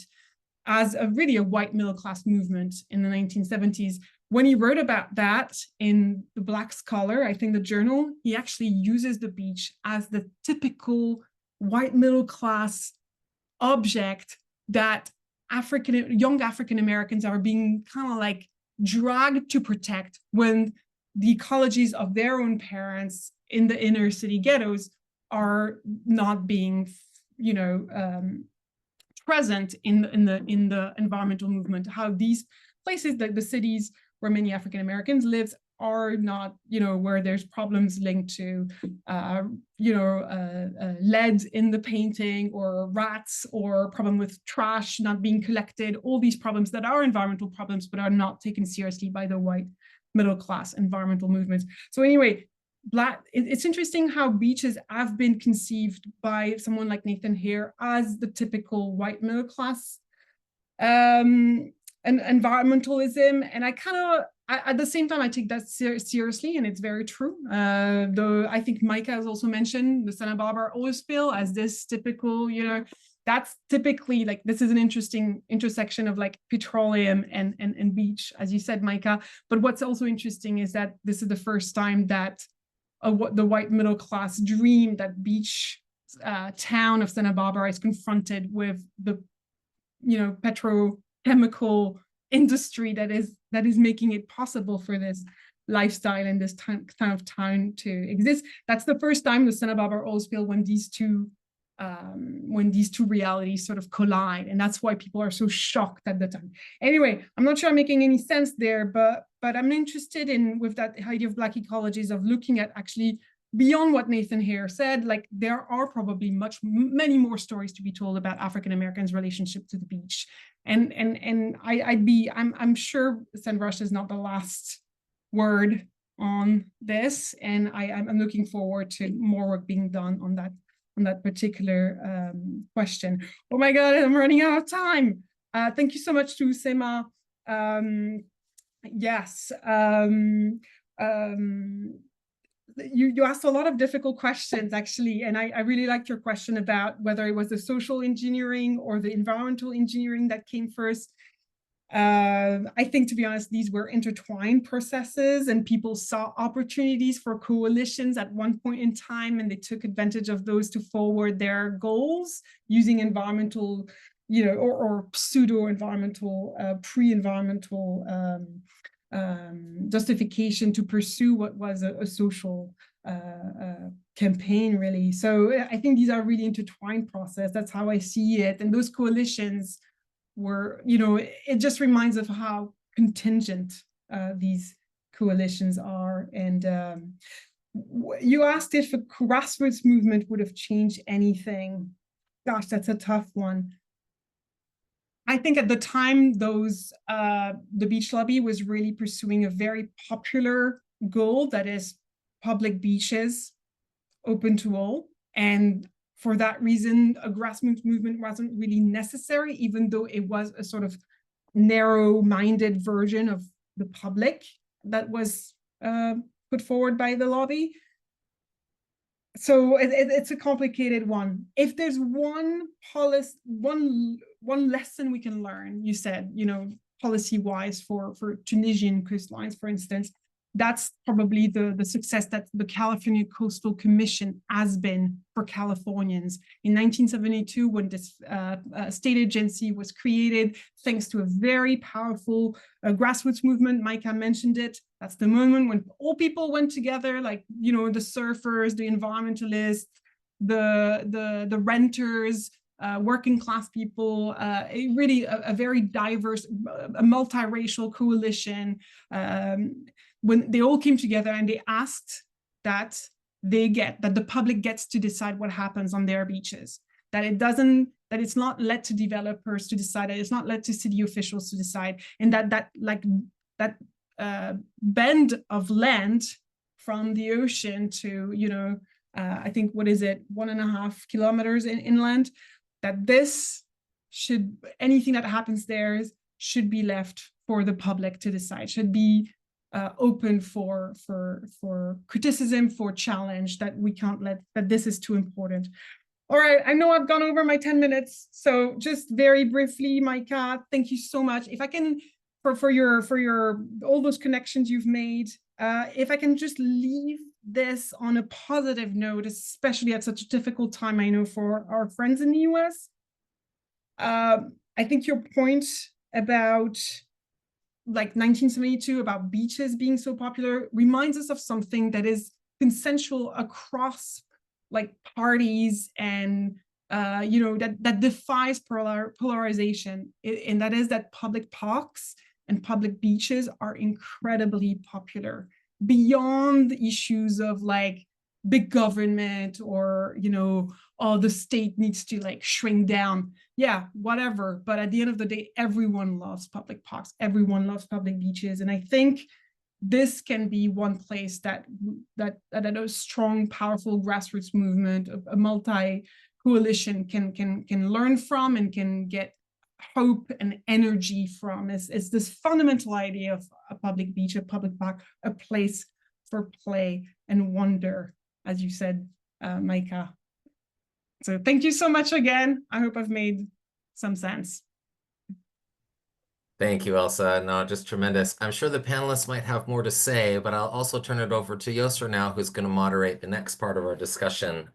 as really a white middle class movement in the 1970s. When he wrote about that in The Black Scholar, I think the journal, he actually uses the beach as the typical white middle class object that young African Americans are being kind of like dragged to protect when the ecologies of their own parents in the inner city ghettos are not being, present in the environmental movement. How these places, like the cities where many African Americans live, are not, where there's problems linked to, lead in the painting, or rats, or problem with trash not being collected, all these problems that are environmental problems, but are not taken seriously by the white middle class environmental movements. So anyway, it's interesting how beaches have been conceived by someone like Nathan Hare as the typical white middle class and environmentalism. And I kind of, at the same time, I take that seriously, and it's very true. Though I think Myka has also mentioned the Santa Barbara oil spill as this typical, that's typically like, this is an interesting intersection of like petroleum and beach, as you said, Myka. But what's also interesting is that this is the first time that the white middle class dream, that beach town of Santa Barbara is confronted with the, petrochemical industry that is making it possible for this lifestyle and this kind of town to exist. That's the first time the Santa Barbara oil spill, when these two realities sort of collide, and that's why people are so shocked at the time. Anyway, I'm not sure I'm making any sense there, but I'm interested in, with that idea of Black ecologies, of looking at actually beyond what Nathan Hare said. Like, there are probably many more stories to be told about African Americans' relationship to the beach, and I'm sure Senvash is not the last word on this, and I'm looking forward to more work being done on that particular question. Oh my God, I'm running out of time. Thank you so much to Oussema. Yes, you asked a lot of difficult questions, actually, and I really liked your question about whether it was the social engineering or the environmental engineering that came first. I think, to be honest, these were intertwined processes, and people saw opportunities for coalitions at one point in time, and they took advantage of those to forward their goals using environmental, or pseudo-environmental, pre-environmental justification to pursue what was a social campaign, really. So I think these are really intertwined process. That's how I see it. And those coalitions were, it just reminds of how contingent these coalitions are. And you asked if a grassroots movement would have changed anything. Gosh, that's a tough one. I think at the time, the beach lobby was really pursuing a very popular goal, that is public beaches open to all. And for that reason, a grassroots movement wasn't really necessary, even though it was a sort of narrow-minded version of the public that was put forward by the lobby. So it's a complicated one. If there's one lesson we can learn, you said, policy-wise for Tunisian coastlines, for instance, that's probably the success that the California Coastal Commission has been for Californians. In 1972, when this state agency was created, thanks to a very powerful grassroots movement, Myka mentioned it, that's the moment when all people went together, like, the surfers, the environmentalists, the renters, working class people, really a very diverse, a multiracial coalition. When they all came together and they asked that the public gets to decide what happens on their beaches, that it's not led to developers to decide, that it's not led to city officials to decide, and that bend of land from the ocean to, I think, what is it, 1.5 kilometers inland, that anything that happens there should be left for the public to decide, should be open for criticism, for challenge, that we can't let, that this is too important. All right, I know I've gone over my 10 minutes, so just very briefly, Myka, thank you so much. If I can, for your all those connections you've made, if I can just leave this on a positive note, especially at such a difficult time, I know, for our friends in the US. I think your point about like 1972 about beaches being so popular reminds us of something that is consensual across like parties and you know, that defies polarization, and that is that public parks and public beaches are incredibly popular beyond the issues of like big government or, you know, oh, the state needs to like shrink down. Yeah, whatever. But at the end of the day, everyone loves public parks. Everyone loves public beaches. And I think this can be one place that a strong, powerful grassroots movement, a multi-coalition can learn from and can get hope and energy from, is this fundamental idea of a public beach, a public park, a place for play and wonder, as you said, Myka. So thank you so much again. I hope I've made some sense. Thank you, Elsa. No, just tremendous. I'm sure the panelists might have more to say, but I'll also turn it over to Yosra now, who's going to moderate the next part of our discussion,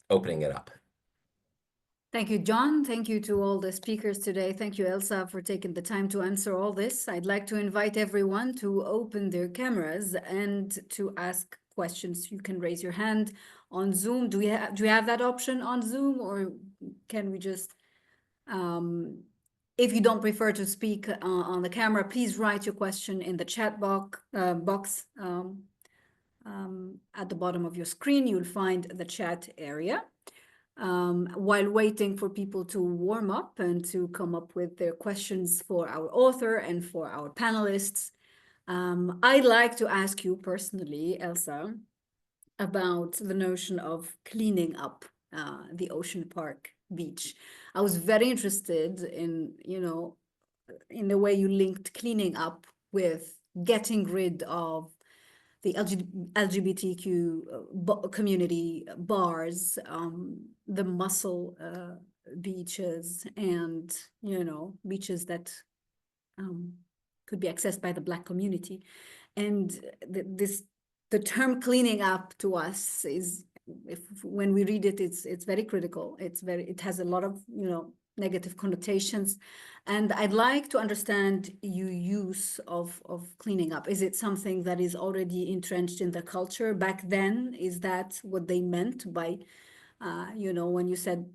opening it up. Thank you, John. Thank you to all the speakers today. Thank you, Elsa, for taking the time to answer all this. I'd like to invite everyone to open their cameras and to ask questions. You can raise your hand on Zoom. Do we have that option on Zoom, or can we just, if you don't prefer to speak on the camera, please write your question in the chat box at the bottom of your screen. You'll find the chat area. While waiting for people to warm up and to come up with their questions for our author and for our panelists, I'd like to ask you personally, Elsa, about the notion of cleaning up the Ocean Park beach. I was very interested in, you know, in the way you linked cleaning up with getting rid of the LGBTQ community bars, the mussel beaches, and, you know, beaches that could be accessed by the Black community. And the term cleaning up to us is, when we read it, it's very critical. It has a lot of, you know, negative connotations. And I'd like to understand your use of cleaning up. Is it something that is already entrenched in the culture back then? Is that what they meant by, you know, when you said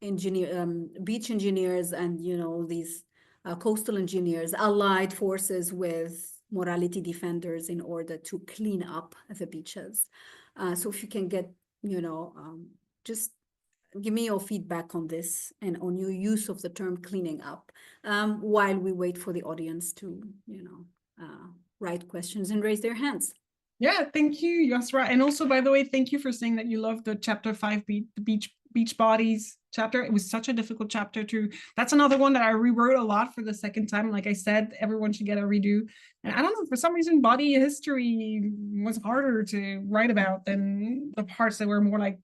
beach engineers and, you know, these coastal engineers allied forces with morality defenders in order to clean up the beaches? So if you can get, you know, just give me your feedback on this and on your use of the term cleaning up, while we wait for the audience to, you know, write questions and raise their hands. Yeah, thank you, Yosra. And also, by the way, thank you for saying that you love the chapter 5, the beach bodies chapter. It was such a difficult chapter to, that's another one that I rewrote a lot for the second time. Like I said, everyone should get a redo. And I don't know, for some reason, body history was harder to write about than the parts that were more like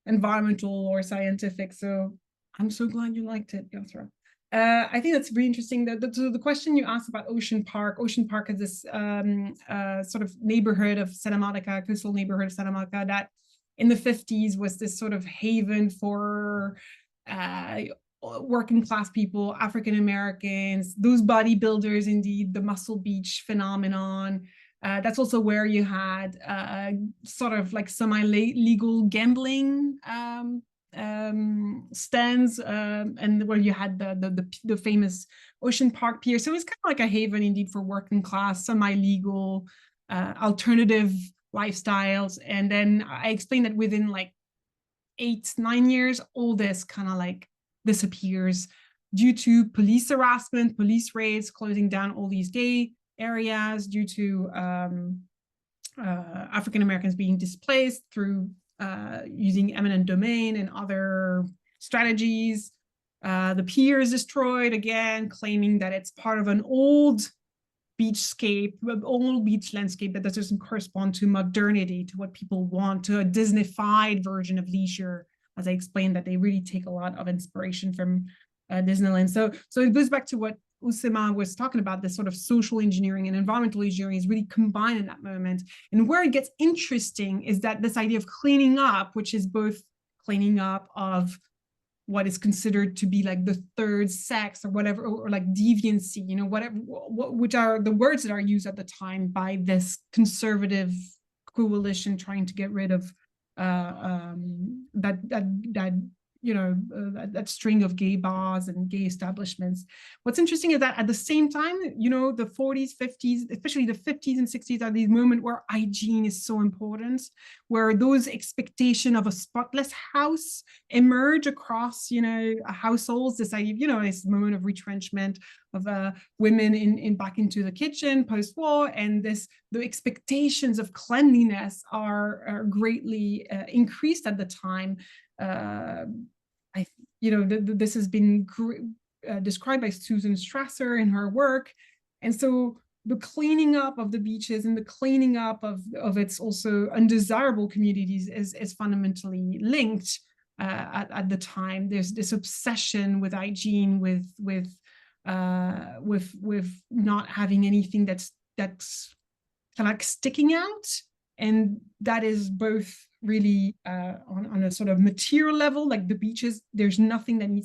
environmental or scientific. So I'm so glad you liked it, Yosra. I think that's really interesting. The question you asked about Ocean Park is this sort of neighborhood of Santa Monica, coastal neighborhood of Santa Monica, that in the 50s was this sort of haven for working class people, African Americans, those bodybuilders, indeed, the Muscle Beach phenomenon. That's also where you had sort of like semi-legal gambling stands, and where you had the famous Ocean Park Pier. So it was kind of like a haven indeed for working class, semi-legal, alternative lifestyles. And then I explained that within like 8-9 years, all this kind of like disappears due to police harassment, police raids, closing down all these gay areas, due to African Americans being displaced through using eminent domain and other strategies. The pier is destroyed again, claiming that it's part of an old beachscape, old beach landscape that doesn't correspond to modernity, to what people want, to a Disney-fied version of leisure, as I explained, that they really take a lot of inspiration from Disneyland. So it goes back to what Oussema was talking about, this sort of social engineering and environmental engineering is really combined in that moment. And where it gets interesting is that this idea of cleaning up, which is both cleaning up of what is considered to be like the third sex or whatever, or like deviancy, you know, whatever, which are the words that are used at the time by this conservative coalition trying to get rid of that string of gay bars and gay establishments. What's interesting is that at the same time, you know, the 40s, 50s, especially the 50s and 60s are these moments where hygiene is so important, where those expectation of a spotless house emerge across, you know, households. This idea, you know, this moment of retrenchment of women in back into the kitchen post-war, and the expectations of cleanliness are greatly increased at the time. This has been described by Susan Strasser in her work. And so the cleaning up of the beaches and the cleaning up of its also undesirable communities is fundamentally linked at the time. There's this obsession with hygiene, with not having anything that's kind of like sticking out. And that is both really on a sort of material level, like the beaches, there's nothing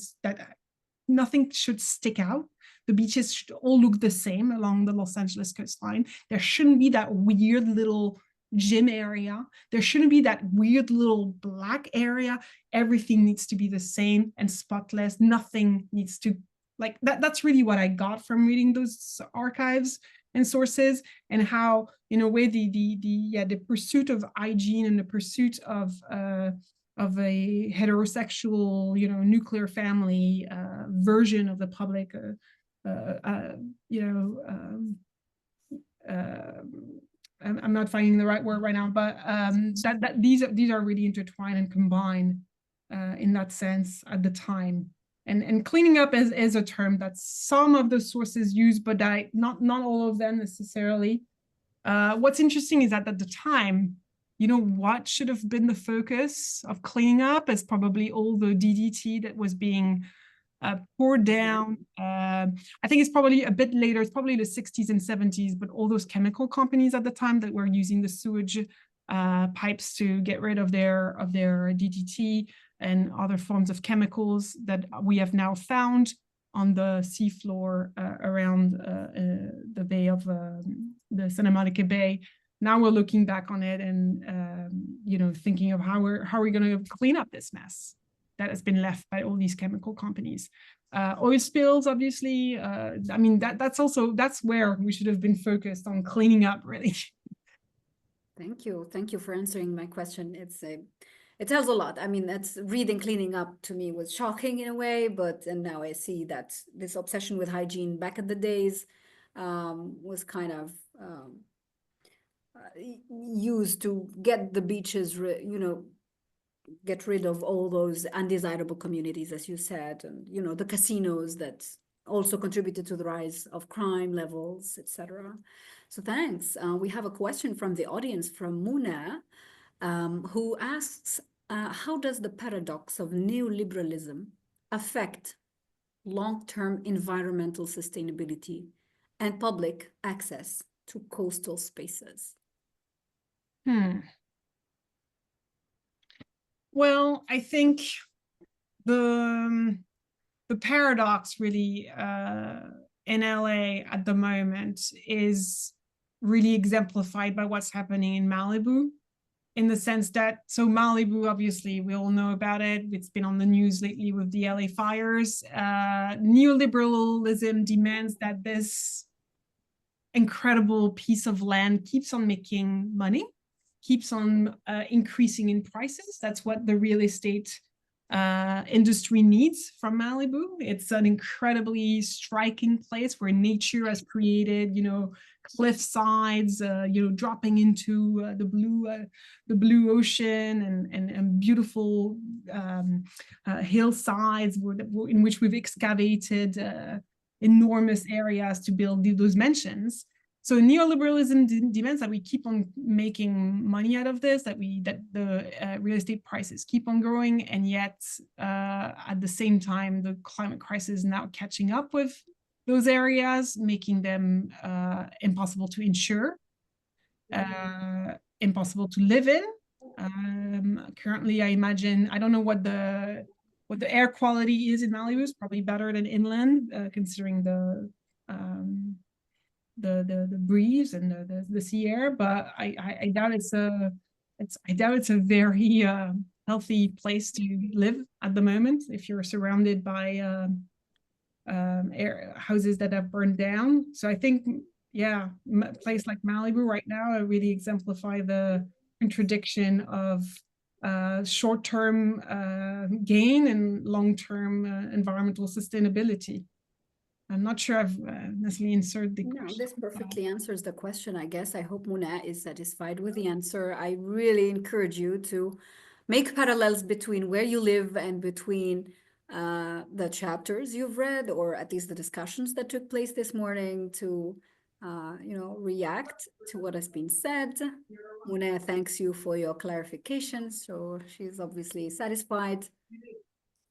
nothing should stick out. The beaches should all look the same along the Los Angeles coastline. There shouldn't be that weird little gym area. There shouldn't be that weird little black area. Everything needs to be the same and spotless. Nothing needs to, like, that's really what I got from reading those archives and sources, and how, in a way, the pursuit of hygiene and the pursuit of a heterosexual, you know, nuclear family version of the public, I'm not finding the right word right now, but these are really intertwined and combined in that sense at the time. And cleaning up is a term that some of the sources use, but not all of them necessarily. What's interesting is that at the time, you know, what should have been the focus of cleaning up is probably all the DDT that was being poured down. I think it's probably a bit later, it's probably the 60s and 70s, but all those chemical companies at the time that were using the sewage pipes to get rid of their DDT and other forms of chemicals that we have now found on the seafloor around the bay of the Santa Monica Bay. Now we're looking back on it and thinking of how are we going to clean up this mess that has been left by all these chemical companies. Oil spills, obviously. That's where we should have been focused on cleaning up, really. Thank you for answering my question. It tells a lot. I mean, that's reading cleaning up to me was shocking in a way, and now I see that this obsession with hygiene back in the days was kind of used to get the beaches, get rid of all those undesirable communities, as you said, and the casinos that also contributed to the rise of crime levels, etc. So thanks. We have a question from the audience from Muna, who asks, how does the paradox of neoliberalism affect long-term environmental sustainability and public access to coastal spaces? Well, I think the paradox really in LA at the moment is really exemplified by what's happening in Malibu, in the sense that, so Malibu, obviously, we all know about it. It's been on the news lately with the LA fires. Neoliberalism demands that this incredible piece of land keeps on making money, keeps on increasing in prices. That's what the real estate industry needs from Malibu. It's an incredibly striking place where nature has created, cliff sides, dropping into the blue ocean and beautiful hillsides in which we've excavated enormous areas to build those mansions. So neoliberalism demands that we keep on making money out of this, that the real estate prices keep on growing, and yet at the same time, the climate crisis is now catching up with those areas, making them impossible to insure, impossible to live in. Currently, I imagine, I don't know what the air quality is in Malibu. It's probably better than inland, considering the breeze and the sea air, but I doubt it's a very healthy place to live at the moment if you're surrounded by houses that have burned down. So I think, yeah, a place like Malibu right now really exemplify the contradiction of short-term gain and long-term environmental sustainability. I'm not sure I've necessarily answered the question. No, this perfectly answers the question, I guess. I hope Muna is satisfied with the answer. I really encourage you to make parallels between where you live and between the chapters you've read, or at least the discussions that took place this morning, to react to what has been said. Muna thanks you for your clarification, so she's obviously satisfied.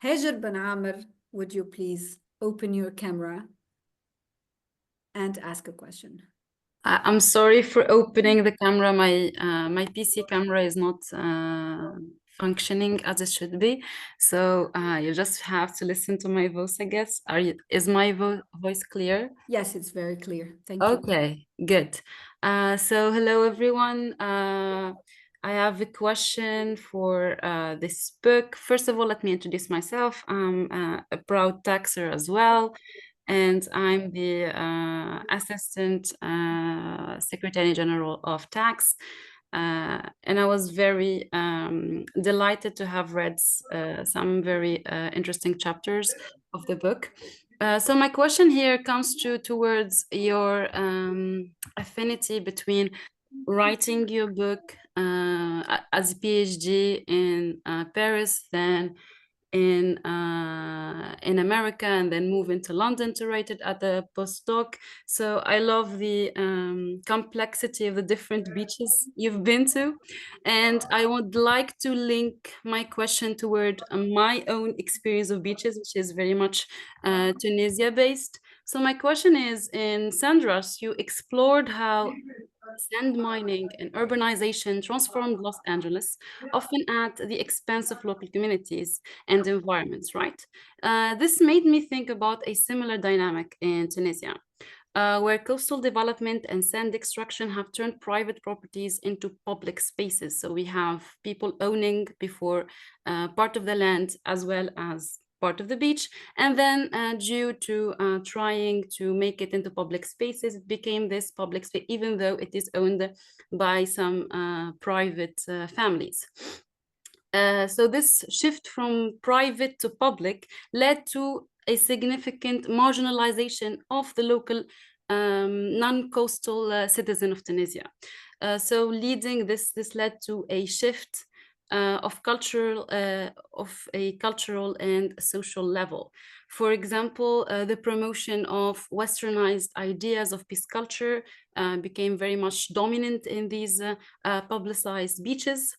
Hajar Ben Amr, would you please open your camera and ask a question? I'm sorry for opening the camera. My PC camera is not functioning as it should be, so you just have to listen to my voice, I guess. Is my voice clear? Yes, it's very clear. Thank you. Okay, good. So hello everyone. I have a question for this book. First of all, let me introduce myself. I'm a proud taxer as well, and I'm the Assistant Secretary General of Tax. And I was very delighted to have read some very interesting chapters of the book. So my question here comes towards your affinity between writing your book as a PhD in Paris, then in America, and then move into London to write it at the postdoc. So I love the complexity of the different beaches you've been to, and I would like to link my question toward my own experience of beaches, which is very much Tunisia based. So my question is, in Sandras, you explored how sand mining and urbanization transformed Los Angeles, often at the expense of local communities and environments, right? This made me think about a similar dynamic in Tunisia, where coastal development and sand extraction have turned private properties into public spaces. So we have people owning before part of the land as well as part of the beach, and then due to trying to make it into public spaces, it became this public space, even though it is owned by some private families. So this shift from private to public led to a significant marginalization of the local non-coastal citizen of Tunisia. So leading this led to a shift of a cultural and social level. For example, the promotion of westernized ideas of peace culture became very much dominant in these publicized beaches,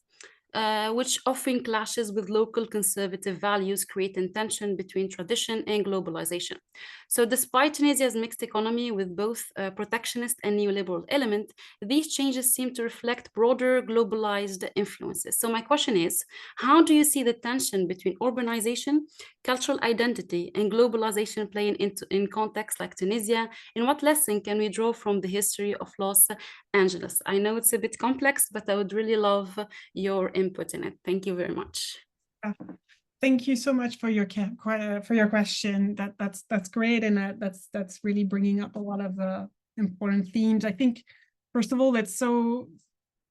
which often clashes with local conservative values, creating tension between tradition and globalization. So despite Tunisia's mixed economy with both protectionist and neoliberal element, these changes seem to reflect broader globalized influences. So my question is, how do you see the tension between urbanization, cultural identity, and globalization playing in contexts like Tunisia? And what lesson can we draw from the history of Los Angeles? I know it's a bit complex, but I would really love your input in it. Thank you very much. Thank you so much for your question. That's great, and that's really bringing up a lot of important themes. I think, first of all, that's so.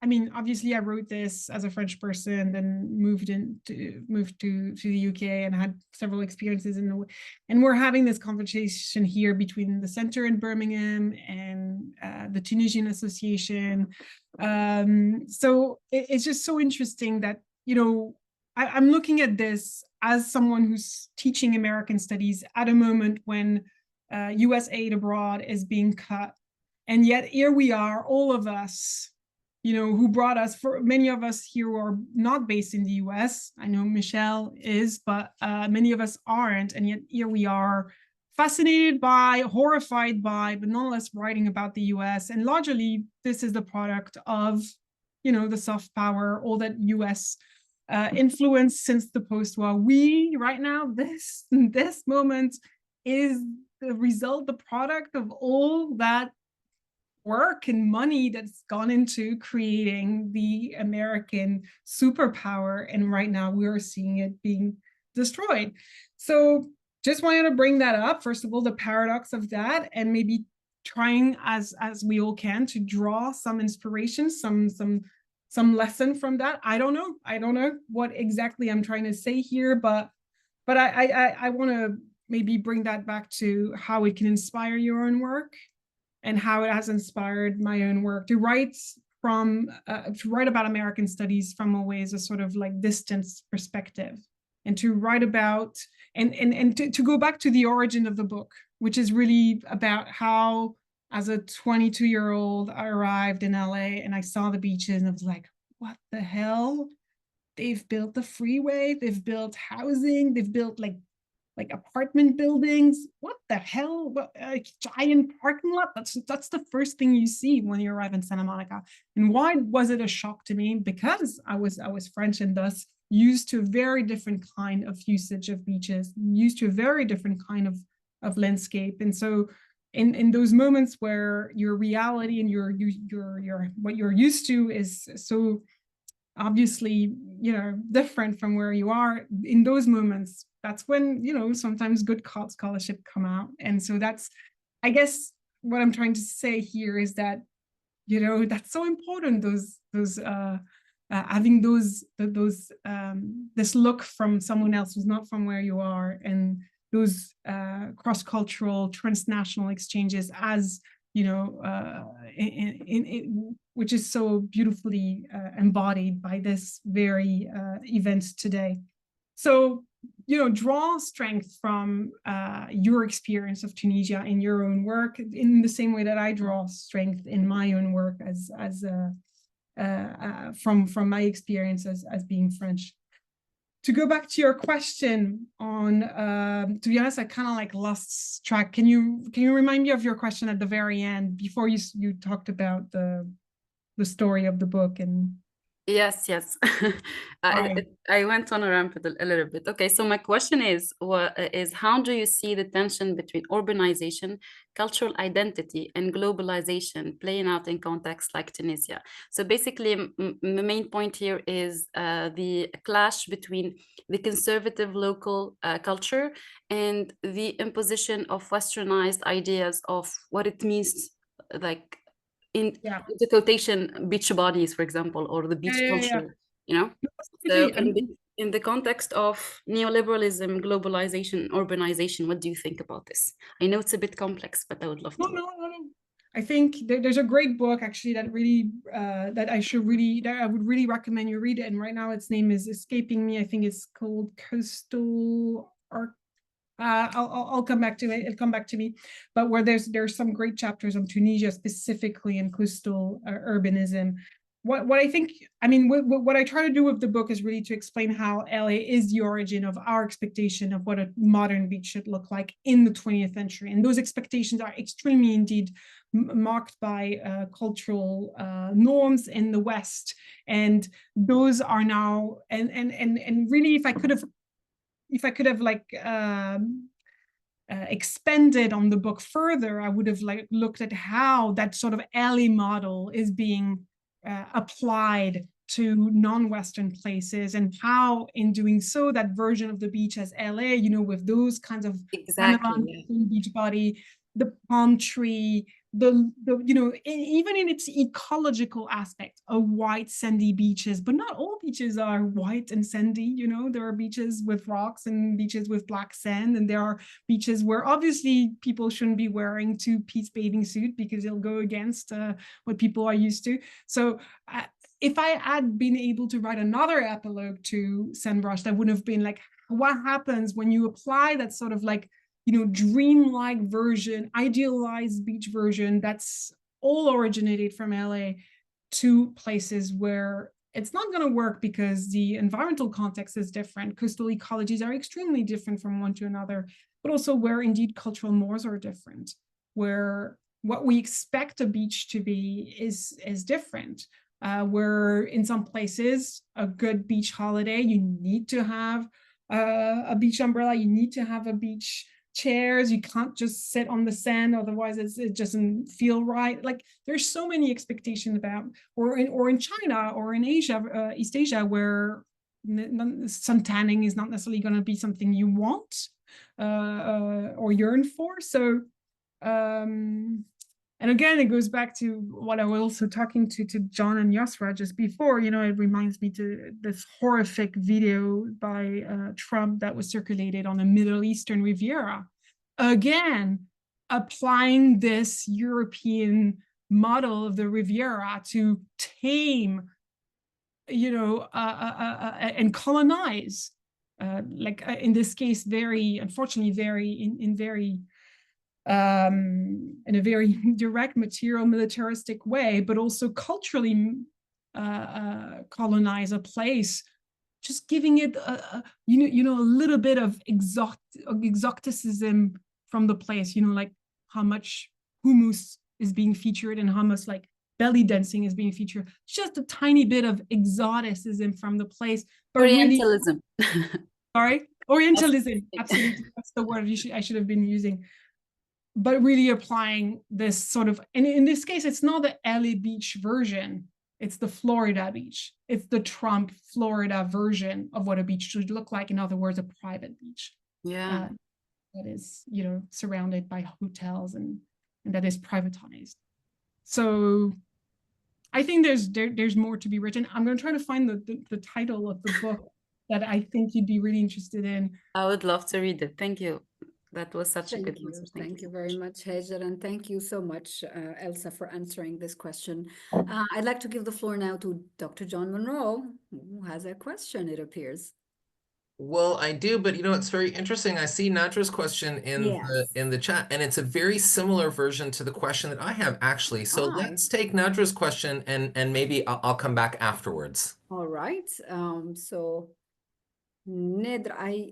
I mean, obviously, I wrote this as a French person, then moved to the UK and had several experiences and we're having this conversation here between the center in Birmingham and the Tunisian Association. So it's just so interesting that, I'm looking at this as someone who's teaching American studies at a moment when US aid abroad is being cut And yet here we are, all of us, who brought us, for many of us here who are not based in the US. I know Michelle is, but many of us aren't. And yet here we are, fascinated by, horrified by, but nonetheless writing about the US. And largely, this is the product of, the soft power, all that US influence since the post-war. We, right now, this moment is the result, the product of all that work and money that's gone into creating the American superpower. And right now we are seeing it being destroyed. So just wanted to bring that up. First of all, the paradox of that, and maybe trying as we all can to draw some inspiration, some lesson from that. I don't know what exactly I'm trying to say here, but I want to maybe bring that back to how it can inspire your own work and how it has inspired my own work to write about American studies from always a sort of like distance perspective, and to write about and to go back to the origin of the book, which is really about how, as a 22-year-old, I arrived in LA and I saw the beaches and I was like, what the hell? They've built the freeway, they've built housing, they've built like apartment buildings. What the hell? What, a giant parking lot? That's the first thing you see when you arrive in Santa Monica. And why was it a shock to me? Because I was French and thus used to a very different kind of usage of beaches, used to a very different kind of landscape. And so in those moments where your reality and your what you're used to is so obviously, different from where you are, in those moments, that's when, sometimes good scholarship come out. And so that's, I guess, what I'm trying to say here is that, that's so important, having this look from someone else who's not from where you are, and those cross-cultural, transnational exchanges, as which is so beautifully embodied by this very event today. So, draw strength from your experience of Tunisia in your own work, in the same way that I draw strength in my own work from my experience as being French. To go back to your question on, to be honest, I kind of like lost track. Can you remind me of your question at the very end, before you talked about the story of the book? And Yes. I went on a rampant a little bit. Okay, so my question is how do you see the tension between urbanization, cultural identity, and globalization playing out in contexts like Tunisia? So basically, the main point here is the clash between the conservative local culture and the imposition of westernized ideas of what it means, like in the quotation, beach bodies, for example, or the beach culture, So in the context of neoliberalism, globalization, urbanization, what do you think about this? I know it's a bit complex, but I would love to. No. I think there's a great book actually that really that I would really recommend you read it. And right now its name is escaping me. I think it's called Coastal Arc. I'll come back to it. It'll come back to me. But where there's some great chapters on Tunisia specifically, and coastal urbanism. What I think, what I try to do with the book is really to explain how LA is the origin of our expectation of what a modern beach should look like in the 20th century. And those expectations are extremely indeed marked by cultural norms in the West. And those are now, and really, if I could have expanded on the book further, I would have looked at how that sort of LA model is being applied to non-Western places, and how in doing so that version of the beach as LA, with those kinds of beach body, the palm tree, even in its ecological aspect, a white sandy beaches, but not all beaches are white and sandy. There are beaches with rocks and beaches with black sand, and there are beaches where obviously people shouldn't be wearing two-piece bathing suit because it'll go against what people are used to. So if I had been able to write another epilogue to Sandbrush, that would have been like, what happens when you apply that sort of dreamlike version, idealized beach version that's all originated from LA to places where it's not going to work because the environmental context is different. Coastal ecologies are extremely different from one to another, but also where indeed cultural mores are different, where what we expect a beach to be is different. Where in some places, a good beach holiday, you need to have a beach umbrella, you need to have a beach chairs, you can't just sit on the sand, otherwise it doesn't feel right. Like there's so many expectations about, or in China or in Asia, East Asia, where sun tanning is not necessarily going to be something you want or yearn for. So and again, it goes back to what I was also talking to John and Yosra just before. You know, it reminds me to this horrific video by Trump that was circulated on the Middle Eastern Riviera. Again, applying this European model of the Riviera to tame, you know, and colonize. In this case, unfortunately, in a very direct material militaristic way, but also culturally colonize a place, just giving it a little bit of exoticism from the place, you know, like how much hummus is being featured and how much like belly dancing is being featured, just a tiny bit of exoticism from the place. But Orientalism. Really, sorry, Orientalism, absolutely, that's the word I should have been using. But really applying this sort of, and in this case, it's not the LA beach version, it's the Florida beach. It's the Trump Florida version of what a beach should look like. In other words, a private beach. Yeah. That is, you know, surrounded by hotels and that is privatized. So I think there's more to be written. I'm going to try to find the title of the book that I think you'd be really interested in. I would love to read it. Thank you. That was such a good answer. Thank you very much, Hajar, and thank you so much, Elsa, for answering this question. I'd like to give the floor now to Dr. John Munro, who has a question, it appears. Well, I do, but you know, it's very interesting. I see Nadra's question in the chat, and it's a very similar version to the question that I have actually. So let's take Nadra's question and maybe I'll come back afterwards. All right. So Nidr, I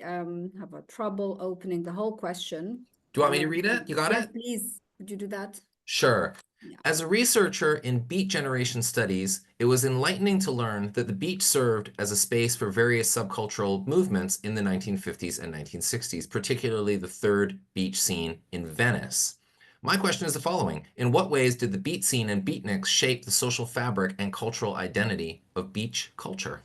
have a trouble opening the whole question. Do you want me to read it? You got yes, it? please. Could you do that? Sure. Yeah. As a researcher in beat generation studies, it was enlightening to learn that the beach served as a space for various subcultural movements in the 1950s and 1960s, particularly the third beach scene in Venice. My question is the following. In what ways did the beat scene and beatniks shape the social fabric and cultural identity of beach culture?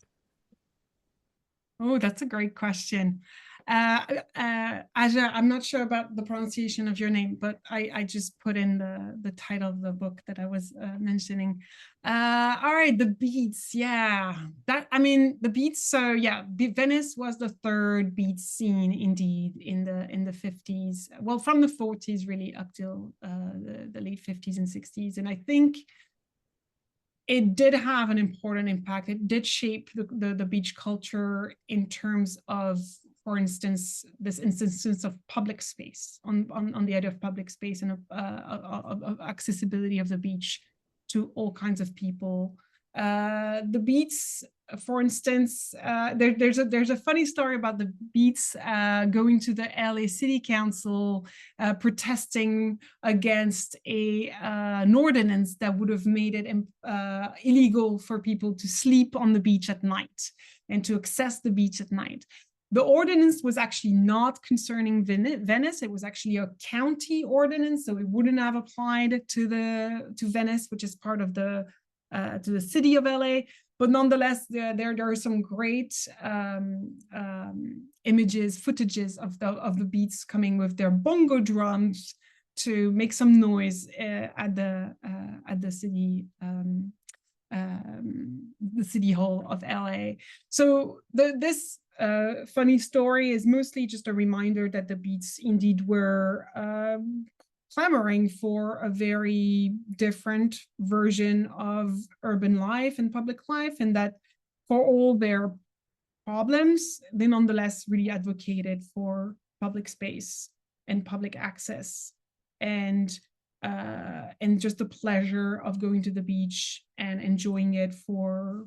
Oh, that's a great question. Aja, I'm not sure about the pronunciation of your name, but I just put in the title of the book that I was mentioning. All right, the beats, yeah. The beats. So yeah, Venice was the third beat scene indeed in the 50s. Well, from the 40s really up till the late 50s and 60s, and I think it did have an important impact. It did shape the beach culture in terms of, for instance, this instance of public space, on the idea of public space and of accessibility of the beach to all kinds of people. The beats, for instance, there's a funny story about the beats going to the LA City Council protesting against an ordinance that would have made it illegal for people to sleep on the beach at night and to access the beach at night. The ordinance was actually not concerning Venice. It was actually a county ordinance, so it wouldn't have applied to Venice, which is part of to the city of LA. But nonetheless, there are some great footages of the beats coming with their bongo drums to make some noise at the city. The city hall of LA. So this funny story is mostly just a reminder that the beats indeed were clamoring for a very different version of urban life and public life, and that for all their problems, they nonetheless really advocated for public space and public access. And and just the pleasure of going to the beach and enjoying it for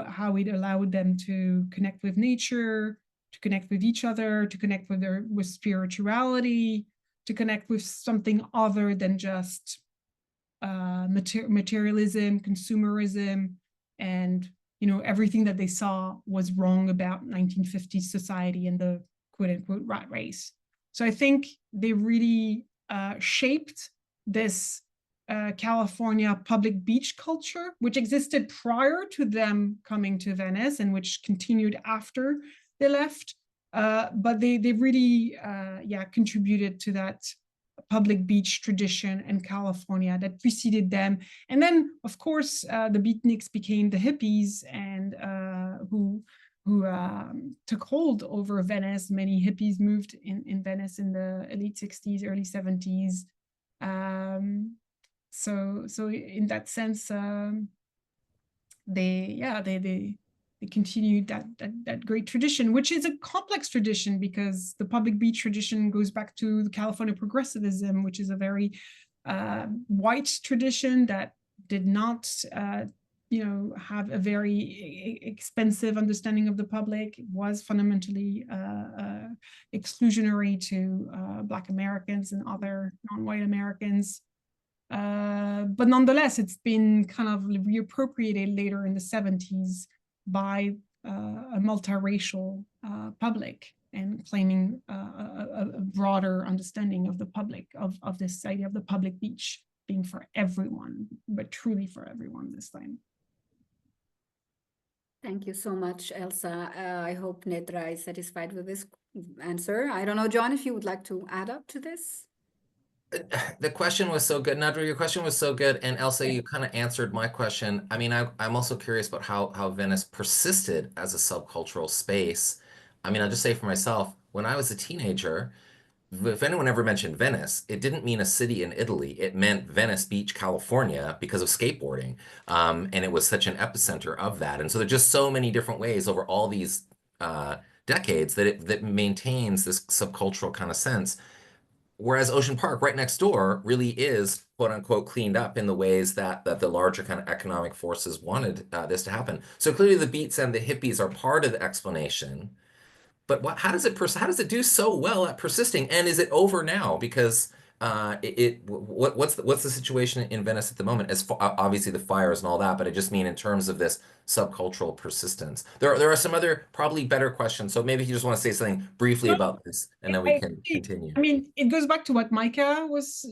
how it allowed them to connect with nature, to connect with each other, to connect with spirituality, to connect with something other than just materialism, consumerism, and everything that they saw was wrong about 1950s society and the quote-unquote rat race. So I think they really shaped this California public beach culture, which existed prior to them coming to Venice and which continued after they left. But they really contributed to that public beach tradition in California that preceded them. And then, of course, the beatniks became the hippies, and who took hold over Venice. Many hippies moved in Venice in the late 60s, early 70s. So in that sense, they continued that great tradition, which is a complex tradition because the public beach tradition goes back to the California progressivism, which is a very white tradition that did not have a very expensive understanding of the public. It was fundamentally exclusionary to Black Americans and other non-white Americans. But nonetheless, it's been kind of reappropriated later in the 70s by a multiracial public, and claiming a broader understanding of the public, of this idea of the public beach being for everyone, but truly for everyone this time. Thank you so much, Elsa. I hope Nedra is satisfied with this answer. I don't know, John, if you would like to add up to this. The question was so good, Nedra. Your question was so good, and Elsa, you kind of answered my question. I mean, I'm also curious about how Venice persisted as a subcultural space. I mean, I'll just say for myself, when I was a teenager, if anyone ever mentioned Venice, it didn't mean a city in Italy. It meant Venice Beach, California, because of skateboarding. And it was such an epicenter of that. And so there's just so many different ways over all these decades that maintains this subcultural kind of sense. Whereas Ocean Park, right next door, really is, quote unquote, cleaned up in the ways that the larger kind of economic forces wanted this to happen. So clearly the beats and the hippies are part of the explanation. But how does it do so well at persisting? And is it over now? Because what's the situation in Venice at the moment? As obviously the fires and all that, but I just mean in terms of this subcultural persistence. There are some other probably better questions. So maybe you just want to say something briefly about this, and then we can continue. I mean, it goes back to what Myka was,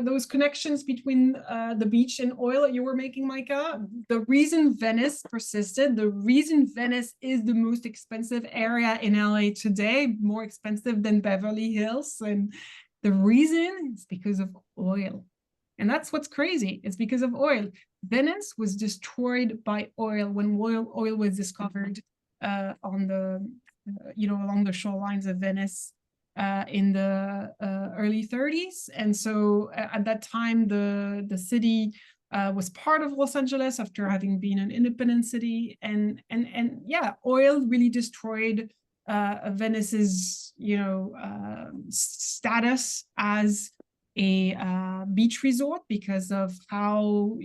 those connections between the beach and oil that you were making, Myka. The reason Venice persisted, the reason Venice is the most expensive area in LA today, more expensive than Beverly Hills, and the reason is because of oil. And that's what's crazy. It's because of oil. Venice was destroyed by oil when oil was discovered on the, along the shorelines of Venice in the early 30s. And so at that time, the city was part of Los Angeles after having been an independent city. And oil really destroyed Venice's, status as a beach resort because of how,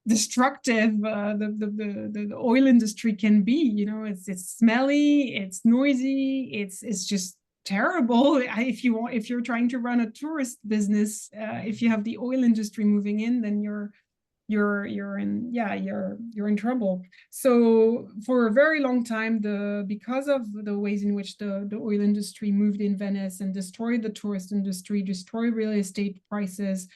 destructive the oil industry can be. It's smelly, it's noisy, it's just terrible. If you're trying to run a tourist business, if you have the oil industry moving in, then you're in trouble. So for a very long time, because of the ways in which the oil industry moved in Venice and destroyed the tourist industry, destroyed real estate prices,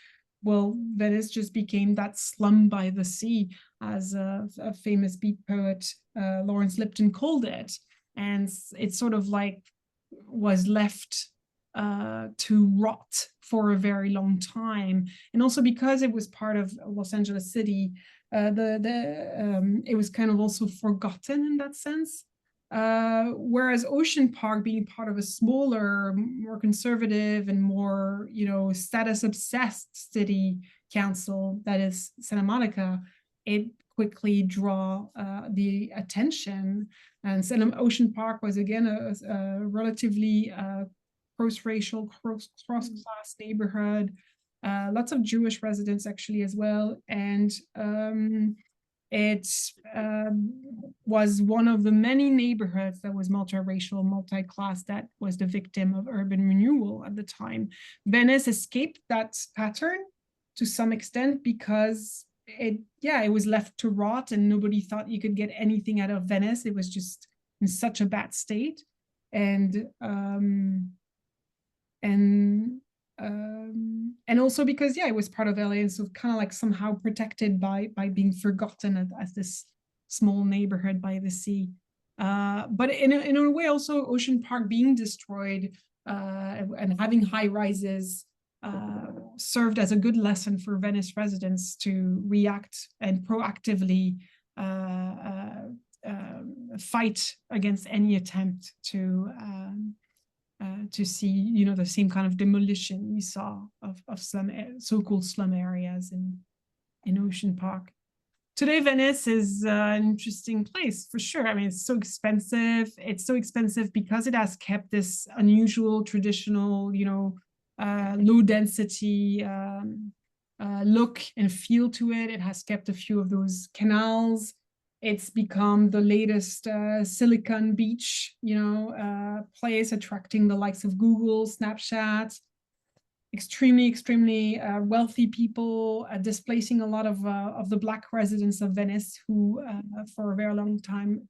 well, Venice just became that slum by the sea, as a famous beat poet, Lawrence Lipton, called it. And it sort of like was left to rot for a very long time. And also because it was part of Los Angeles City, it was kind of also forgotten in that sense. Whereas Ocean Park, being part of a smaller, more conservative and more, status-obsessed city council, that is Santa Monica, it quickly draw the attention. And Ocean Park was again a relatively cross-racial, cross-class neighborhood, lots of Jewish residents actually as well. And it was one of the many neighborhoods that was multiracial, multi-class, that was the victim of urban renewal at the time. Venice escaped that pattern to some extent because it was left to rot and nobody thought you could get anything out of Venice. It was just in such a bad state. And also because it was part of LA, and so kind of like somehow protected by being forgotten as this small neighborhood by the sea. But in a way also Ocean Park being destroyed and having high rises served as a good lesson for Venice residents to react and proactively fight against any attempt to see, the same kind of demolition we saw of some so-called slum areas in Ocean Park. Today, Venice is an interesting place for sure. I mean, it's so expensive. It's so expensive because it has kept this unusual, traditional, low density look and feel to it. It has kept a few of those canals. It's become the latest Silicon Beach, place, attracting the likes of Google, Snapchat, extremely wealthy people, displacing a lot of the Black residents of Venice, who for a very long time,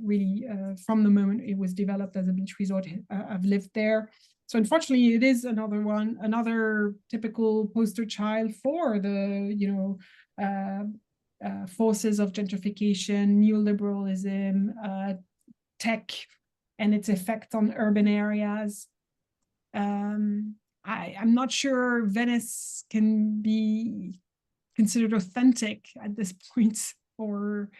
really from the moment it was developed as a beach resort, have lived there. So unfortunately, it is another typical poster child for the, forces of gentrification, neoliberalism, tech, and its effect on urban areas. I'm not sure Venice can be considered authentic at this point, or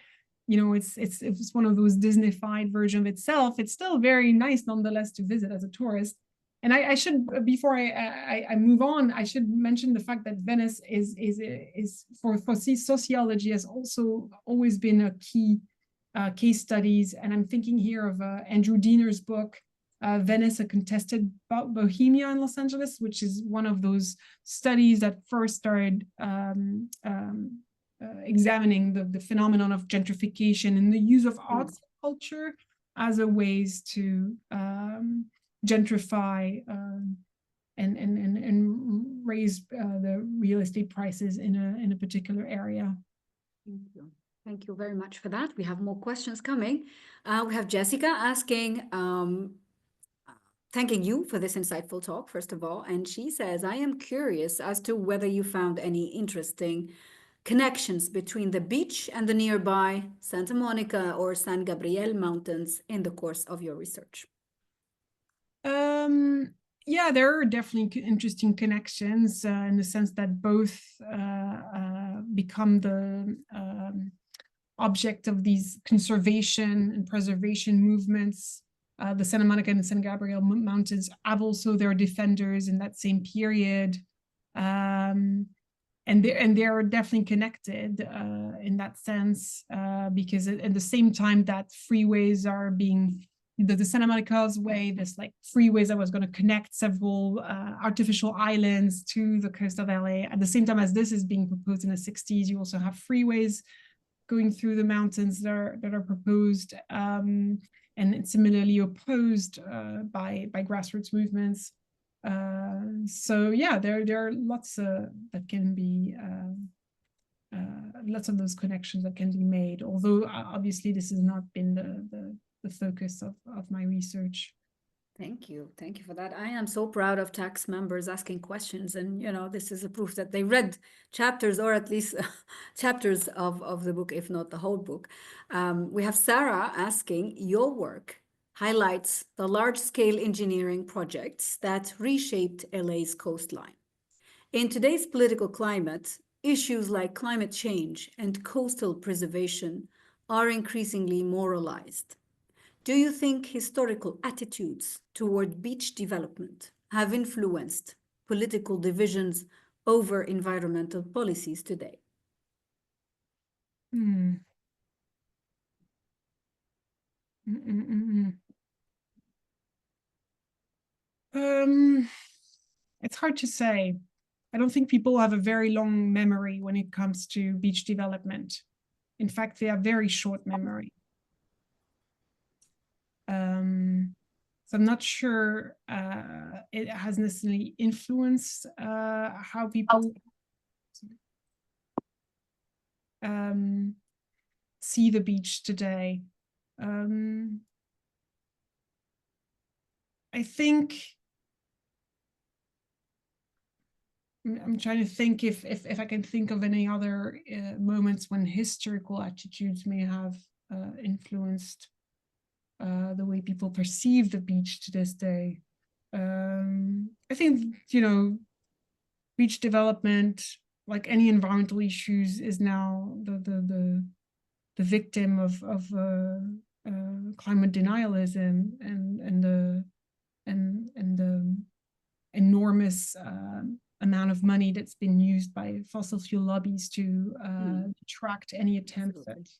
it's one of those Disneyfied version of itself. It's still very nice nonetheless to visit as a tourist. And I should, before I move on, I should mention the fact that Venice is for sociology has also always been a key case studies. And I'm thinking here of Andrew Diener's book, Venice, a Contested Bohemia in Los Angeles, which is one of those studies that first started examining the phenomenon of gentrification and the use of arts and culture as a ways to gentrify and raise the real estate prices in a particular area. Thank you. Thank you very much for that. We have more questions coming. We have Jessica asking, thanking you for this insightful talk, first of all. And she says, I am curious as to whether you found any interesting connections between the beach and the nearby Santa Monica or San Gabriel mountains in the course of your research. Yeah, there are definitely interesting connections in the sense that both become the object of these conservation and preservation movements. The Santa Monica and the San Gabriel Mountains have also their defenders in that same period. And they are definitely connected in that sense, because at the same time that freeways are being, the Santa Monica's way, this like freeways that was going to connect several artificial islands to the coast of LA. At the same time as this is being proposed in the 60s, you also have freeways going through the mountains that are proposed, and similarly opposed by grassroots movements. So yeah, there are lots that can be lots of those connections that can be made. Although obviously this has not been the focus of my research. Thank you for that. I am so proud of tax members asking questions, and this is a proof that they read chapters, or at least chapters of the book, if not the whole book. We have Sarah asking, your work highlights the large-scale engineering projects that reshaped LA's coastline. In today's political climate, issues like climate change and coastal preservation are increasingly moralized. Do you think historical attitudes toward beach development have influenced political divisions over environmental policies today? It's hard to say. I don't think people have a very long memory when it comes to beach development. In fact, they have very short memory. So I'm not sure it has necessarily influenced how people see the beach today. I think I'm trying to think if I can think of any other moments when historical attitudes may have influenced the way people perceive the beach to this day. I think, you know, beach development, like any environmental issues, is now the victim of climate denialism and the enormous amount of money that's been used by fossil fuel lobbies to detract any attempts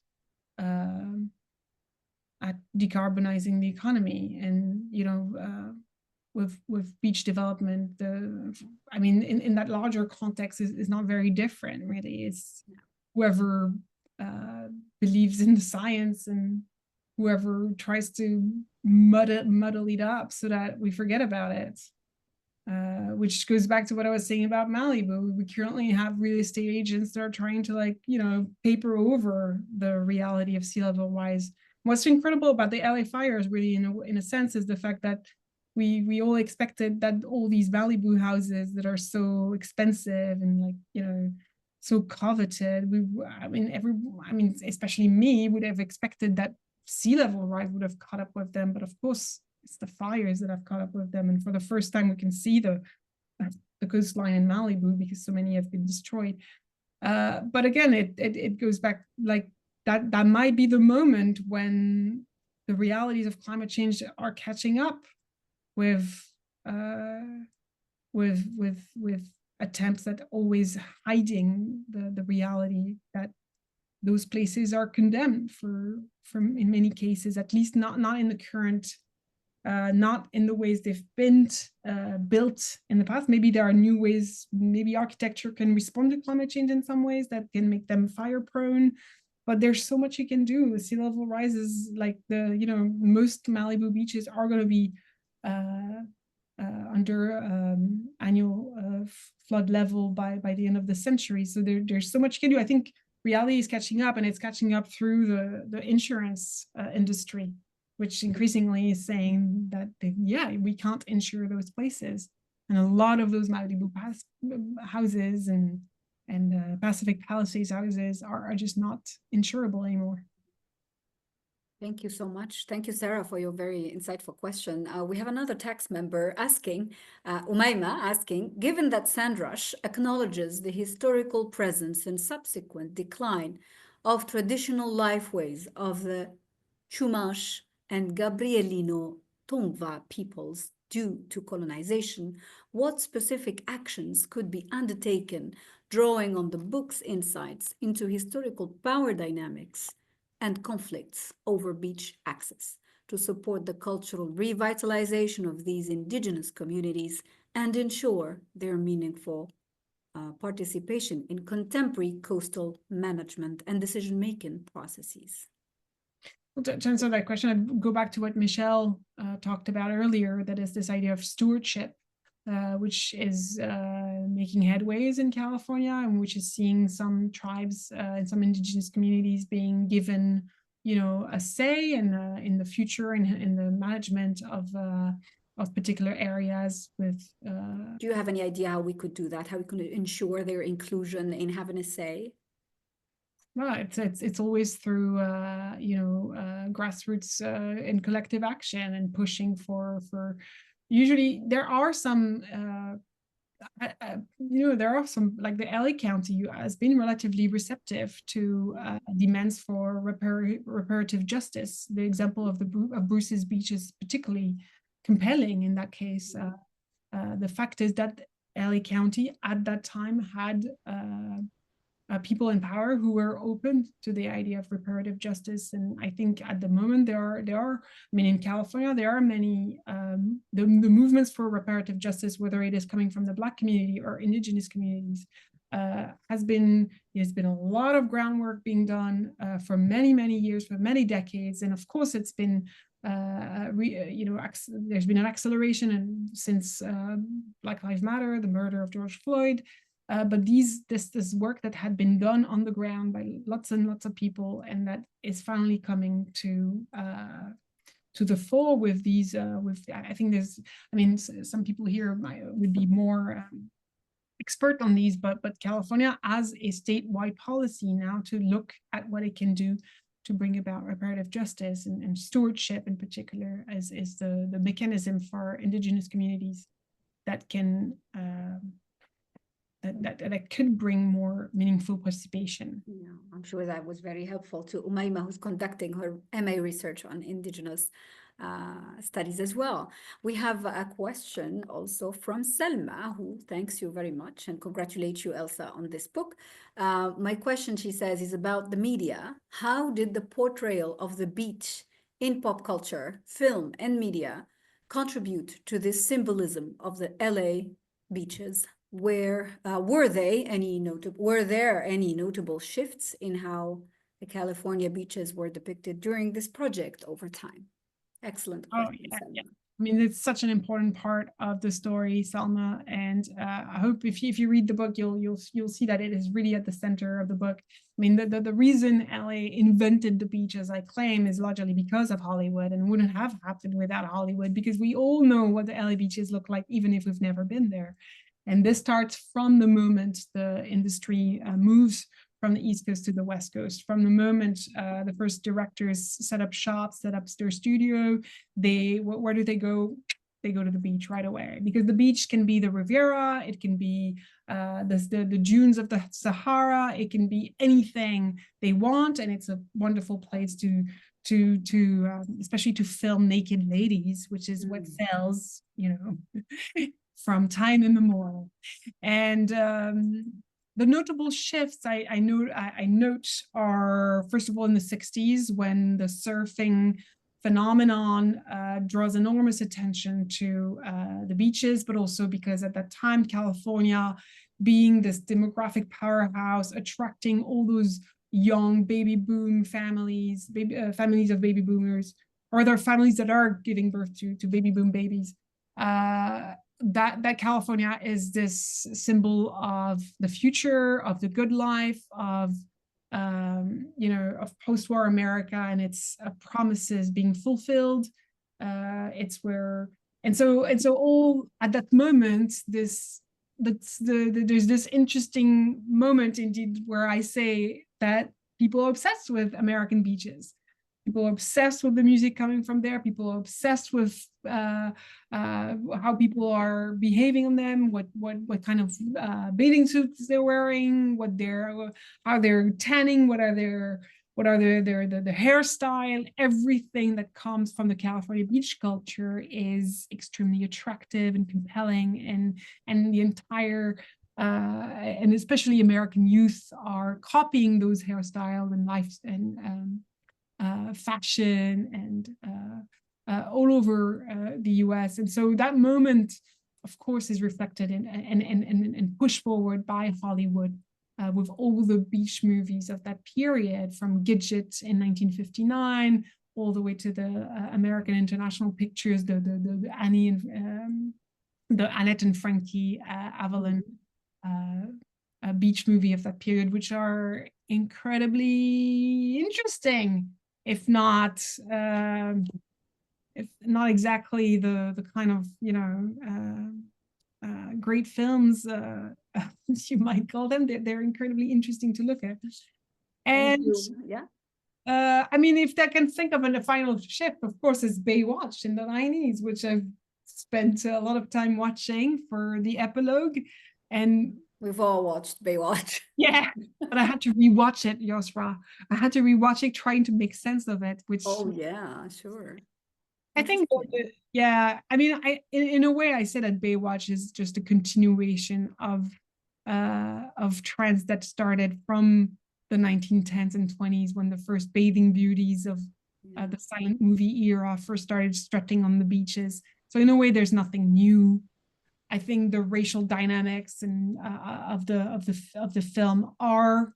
at decarbonizing the economy. And, you know, with beach development, I mean, in that larger context is not very different, really. It's whoever believes in the science and whoever tries to muddle it up so that we forget about it. Which goes back to what I was saying about Malibu. We currently have real estate agents that are trying to, like, you know, paper over the reality of sea level rise. What's incredible about the LA fires, really, in a sense, is the fact that we all expected that all these Malibu houses that are so expensive and, like, you know, so coveted, I mean, especially me, would have expected that sea level rise would have caught up with them. But of course, it's the fires that have caught up with them. And for the first time, we can see the coastline in Malibu because so many have been destroyed. But again, it goes back, like, that might be the moment when the realities of climate change are catching up with attempts at always hiding the reality that those places are condemned from in many cases, at least not in the current, not in the ways they've been built in the past. Maybe there are new ways, maybe architecture can respond to climate change in some ways that can make them fire prone, but there's so much you can do. Sea level rises, like, you know, most Malibu beaches are going to be under annual flood level by the end of the century. So there's so much you can do. I think reality is catching up, and it's catching up through the insurance industry, which increasingly is saying that we can't insure those places, and a lot of those Malibu houses and Pacific Palisades houses are just not insurable anymore. Thank you so much. Thank you, Sarah, for your very insightful question. We have another tax member asking, Oussema asking, given that Sandrush acknowledges the historical presence and subsequent decline of traditional lifeways of the Chumash and Gabrielino Tongva peoples due to colonization, what specific actions could be undertaken drawing on the book's insights into historical power dynamics and conflicts over beach access to support the cultural revitalization of these indigenous communities and ensure their meaningful participation in contemporary coastal management and decision-making processes? Well, to answer that question, I'd go back to what Michell talked about earlier, that is this idea of stewardship, which is making headways in California, and which is seeing some tribes and some indigenous communities being given, you know, a say in the future and in the management of particular areas. With do you have any idea how we could do that? How we could ensure their inclusion in having a say? Well, it's always through grassroots and collective action and pushing for. Usually there are some, there are some, like the LA County has been relatively receptive to demands for reparative justice. The example of Bruce's Beach is particularly compelling in that case. The fact is that LA County at that time had people in power who were open to the idea of reparative justice. And I think at the moment there are, I mean, in California, there are many, the movements for reparative justice, whether it is coming from the Black community or indigenous communities, there's been a lot of groundwork being done for many, many years, for many decades. And of course, it's been, there's been an acceleration since Black Lives Matter, the murder of George Floyd. But this work that had been done on the ground by lots and lots of people, and that is finally coming to the fore with these. I think some people here would be more expert on these, but California has a statewide policy now to look at what it can do to bring about reparative justice and stewardship in particular as the mechanism for indigenous communities that can. That could bring more meaningful participation. Yeah, I'm sure that was very helpful to Umayma, who's conducting her MA research on indigenous studies as well. We have a question also from Selma, who thanks you very much and congratulates you, Elsa, on this book. My question, she says, is about the media. How did the portrayal of the beach in pop culture, film, and media contribute to this symbolism of the LA beaches? Were there any notable shifts in how the California beaches were depicted during this project over time? Excellent question. Yeah. I mean, it's such an important part of the story, Selma, and I hope if you read the book, you'll see that it is really at the center of the book. I mean, the reason LA invented the beach, as I claim, is largely because of Hollywood, and wouldn't have happened without Hollywood, because we all know what the LA beaches look like, even if we've never been there. And this starts from the moment the industry moves from the East Coast to the West Coast. From the moment the first directors set up shop, set up their studio, where do they go? They go to the beach right away, because the beach can be the Riviera, it can be the dunes of the Sahara, it can be anything they want, and it's a wonderful place to especially to film naked ladies, which is what sells, from time immemorial. And the notable shifts I note are, first of all, in the 60s, when the surfing phenomenon draws enormous attention to the beaches, but also because at that time, California, being this demographic powerhouse, attracting all those young baby boom families, families of baby boomers, or other families that are giving birth to baby boom babies, that California is this symbol of the future, of the good life, of post-war America and its promises being fulfilled. It's where, and so all at that moment, there's this interesting moment indeed where I say that people are obsessed with American beaches. People are obsessed with the music coming from there. People are obsessed with how people are behaving on them, what kind of bathing suits they're wearing, how they're tanning, what are their hairstyle. Everything that comes from the California beach culture is extremely attractive and compelling, and the entire and especially American youth are copying those hairstyles and life and fashion and all over the US. And so that moment, of course, is reflected and pushed forward by Hollywood with all the beach movies of that period, from Gidget in 1959 all the way to the American International Pictures, the Annie and the Annette and Frankie Avalon beach movie of that period, which are incredibly interesting, if not exactly the kind of great films you might call them. They're incredibly interesting to look at. And yeah, I mean, if I can think of a final shift, of course, is Baywatch in the 90s, which I've spent a lot of time watching for the epilogue. And we've all watched Baywatch. Yeah, but I had to rewatch it, Yosra. I had to rewatch it, trying to make sense of it. Which, oh yeah, sure. I think, yeah. I mean, in a way, I say that Baywatch is just a continuation of trends that started from the 1910s and 20s, when the first bathing beauties of the silent movie era first started strutting on the beaches. So in a way, there's nothing new. I think the racial dynamics and of the film are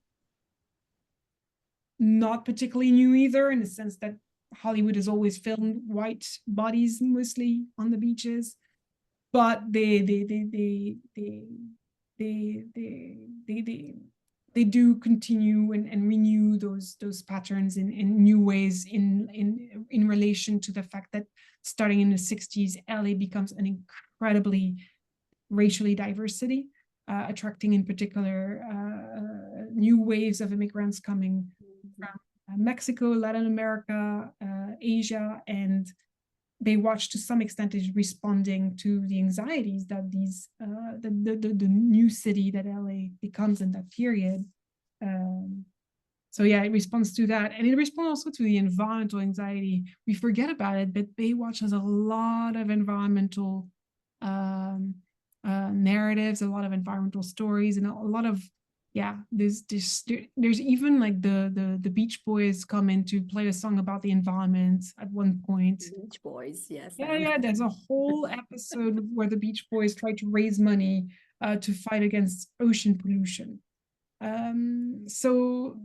not particularly new either, in the sense that Hollywood has always filmed white bodies mostly on the beaches, but they do continue and renew those patterns in new ways in relation to the fact that starting in the 60s, LA becomes an incredibly racially diverse city, attracting in particular new waves of immigrants coming from Mexico, Latin America, Asia, and Baywatch to some extent is responding to the anxieties that these the new city that LA becomes in that period. So yeah, it responds to that, and it responds also to the environmental anxiety. We forget about it, but Baywatch has a lot of environmental narratives, a lot of environmental stories, and a lot of there's even like the Beach Boys come in to play a song about the environment at one point. Beach Boys, yes. Yeah, there's a whole episode where the Beach Boys try to raise money to fight against ocean pollution. So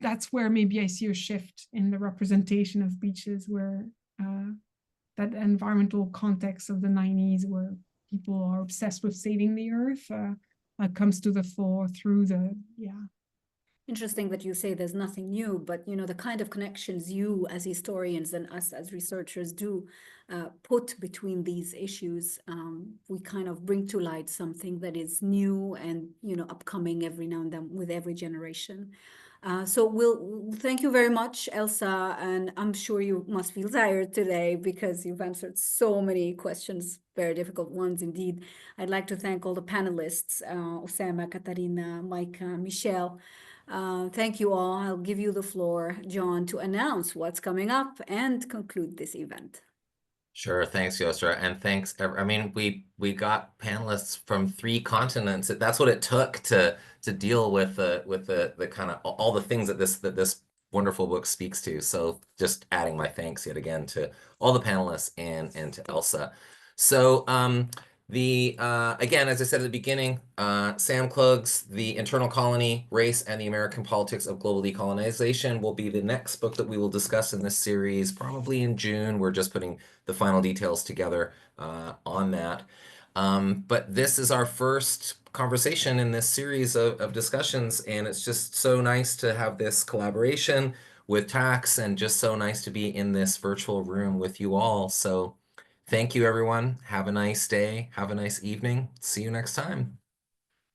that's where maybe I see a shift in the representation of beaches, where that environmental context of the 90s, where people are obsessed with saving the earth, comes to the fore through the Interesting that you say there's nothing new, but you know, the kind of connections you as historians and us as researchers do put between these issues, we kind of bring to light something that is new and, you know, upcoming every now and then with every generation. So we'll thank you very much, Elsa, and I'm sure you must feel tired today because you've answered so many questions, very difficult ones indeed. I'd like to thank all the panelists, Oussema, Katharina, Myka, Michell. Thank you all. I'll give you the floor, John, to announce what's coming up and conclude this event. Sure, thanks, Yosra, and thanks. I mean, we got panelists from 3 continents. That's what it took to deal with the kind of all the things that this wonderful book speaks to. So just adding my thanks yet again to all the panelists and to Elsa. So again, as I said at the beginning, Sam Klug's The Internal Colony, Race and the American Politics of Global Decolonization will be the next book that we will discuss in this series, probably in June. We're just putting the final details together on that. But this is our first conversation in this series of discussions, and it's just so nice to have this collaboration with Tax, and just so nice to be in this virtual room with you all. So thank you, everyone. Have a nice day. Have a nice evening. See you next time.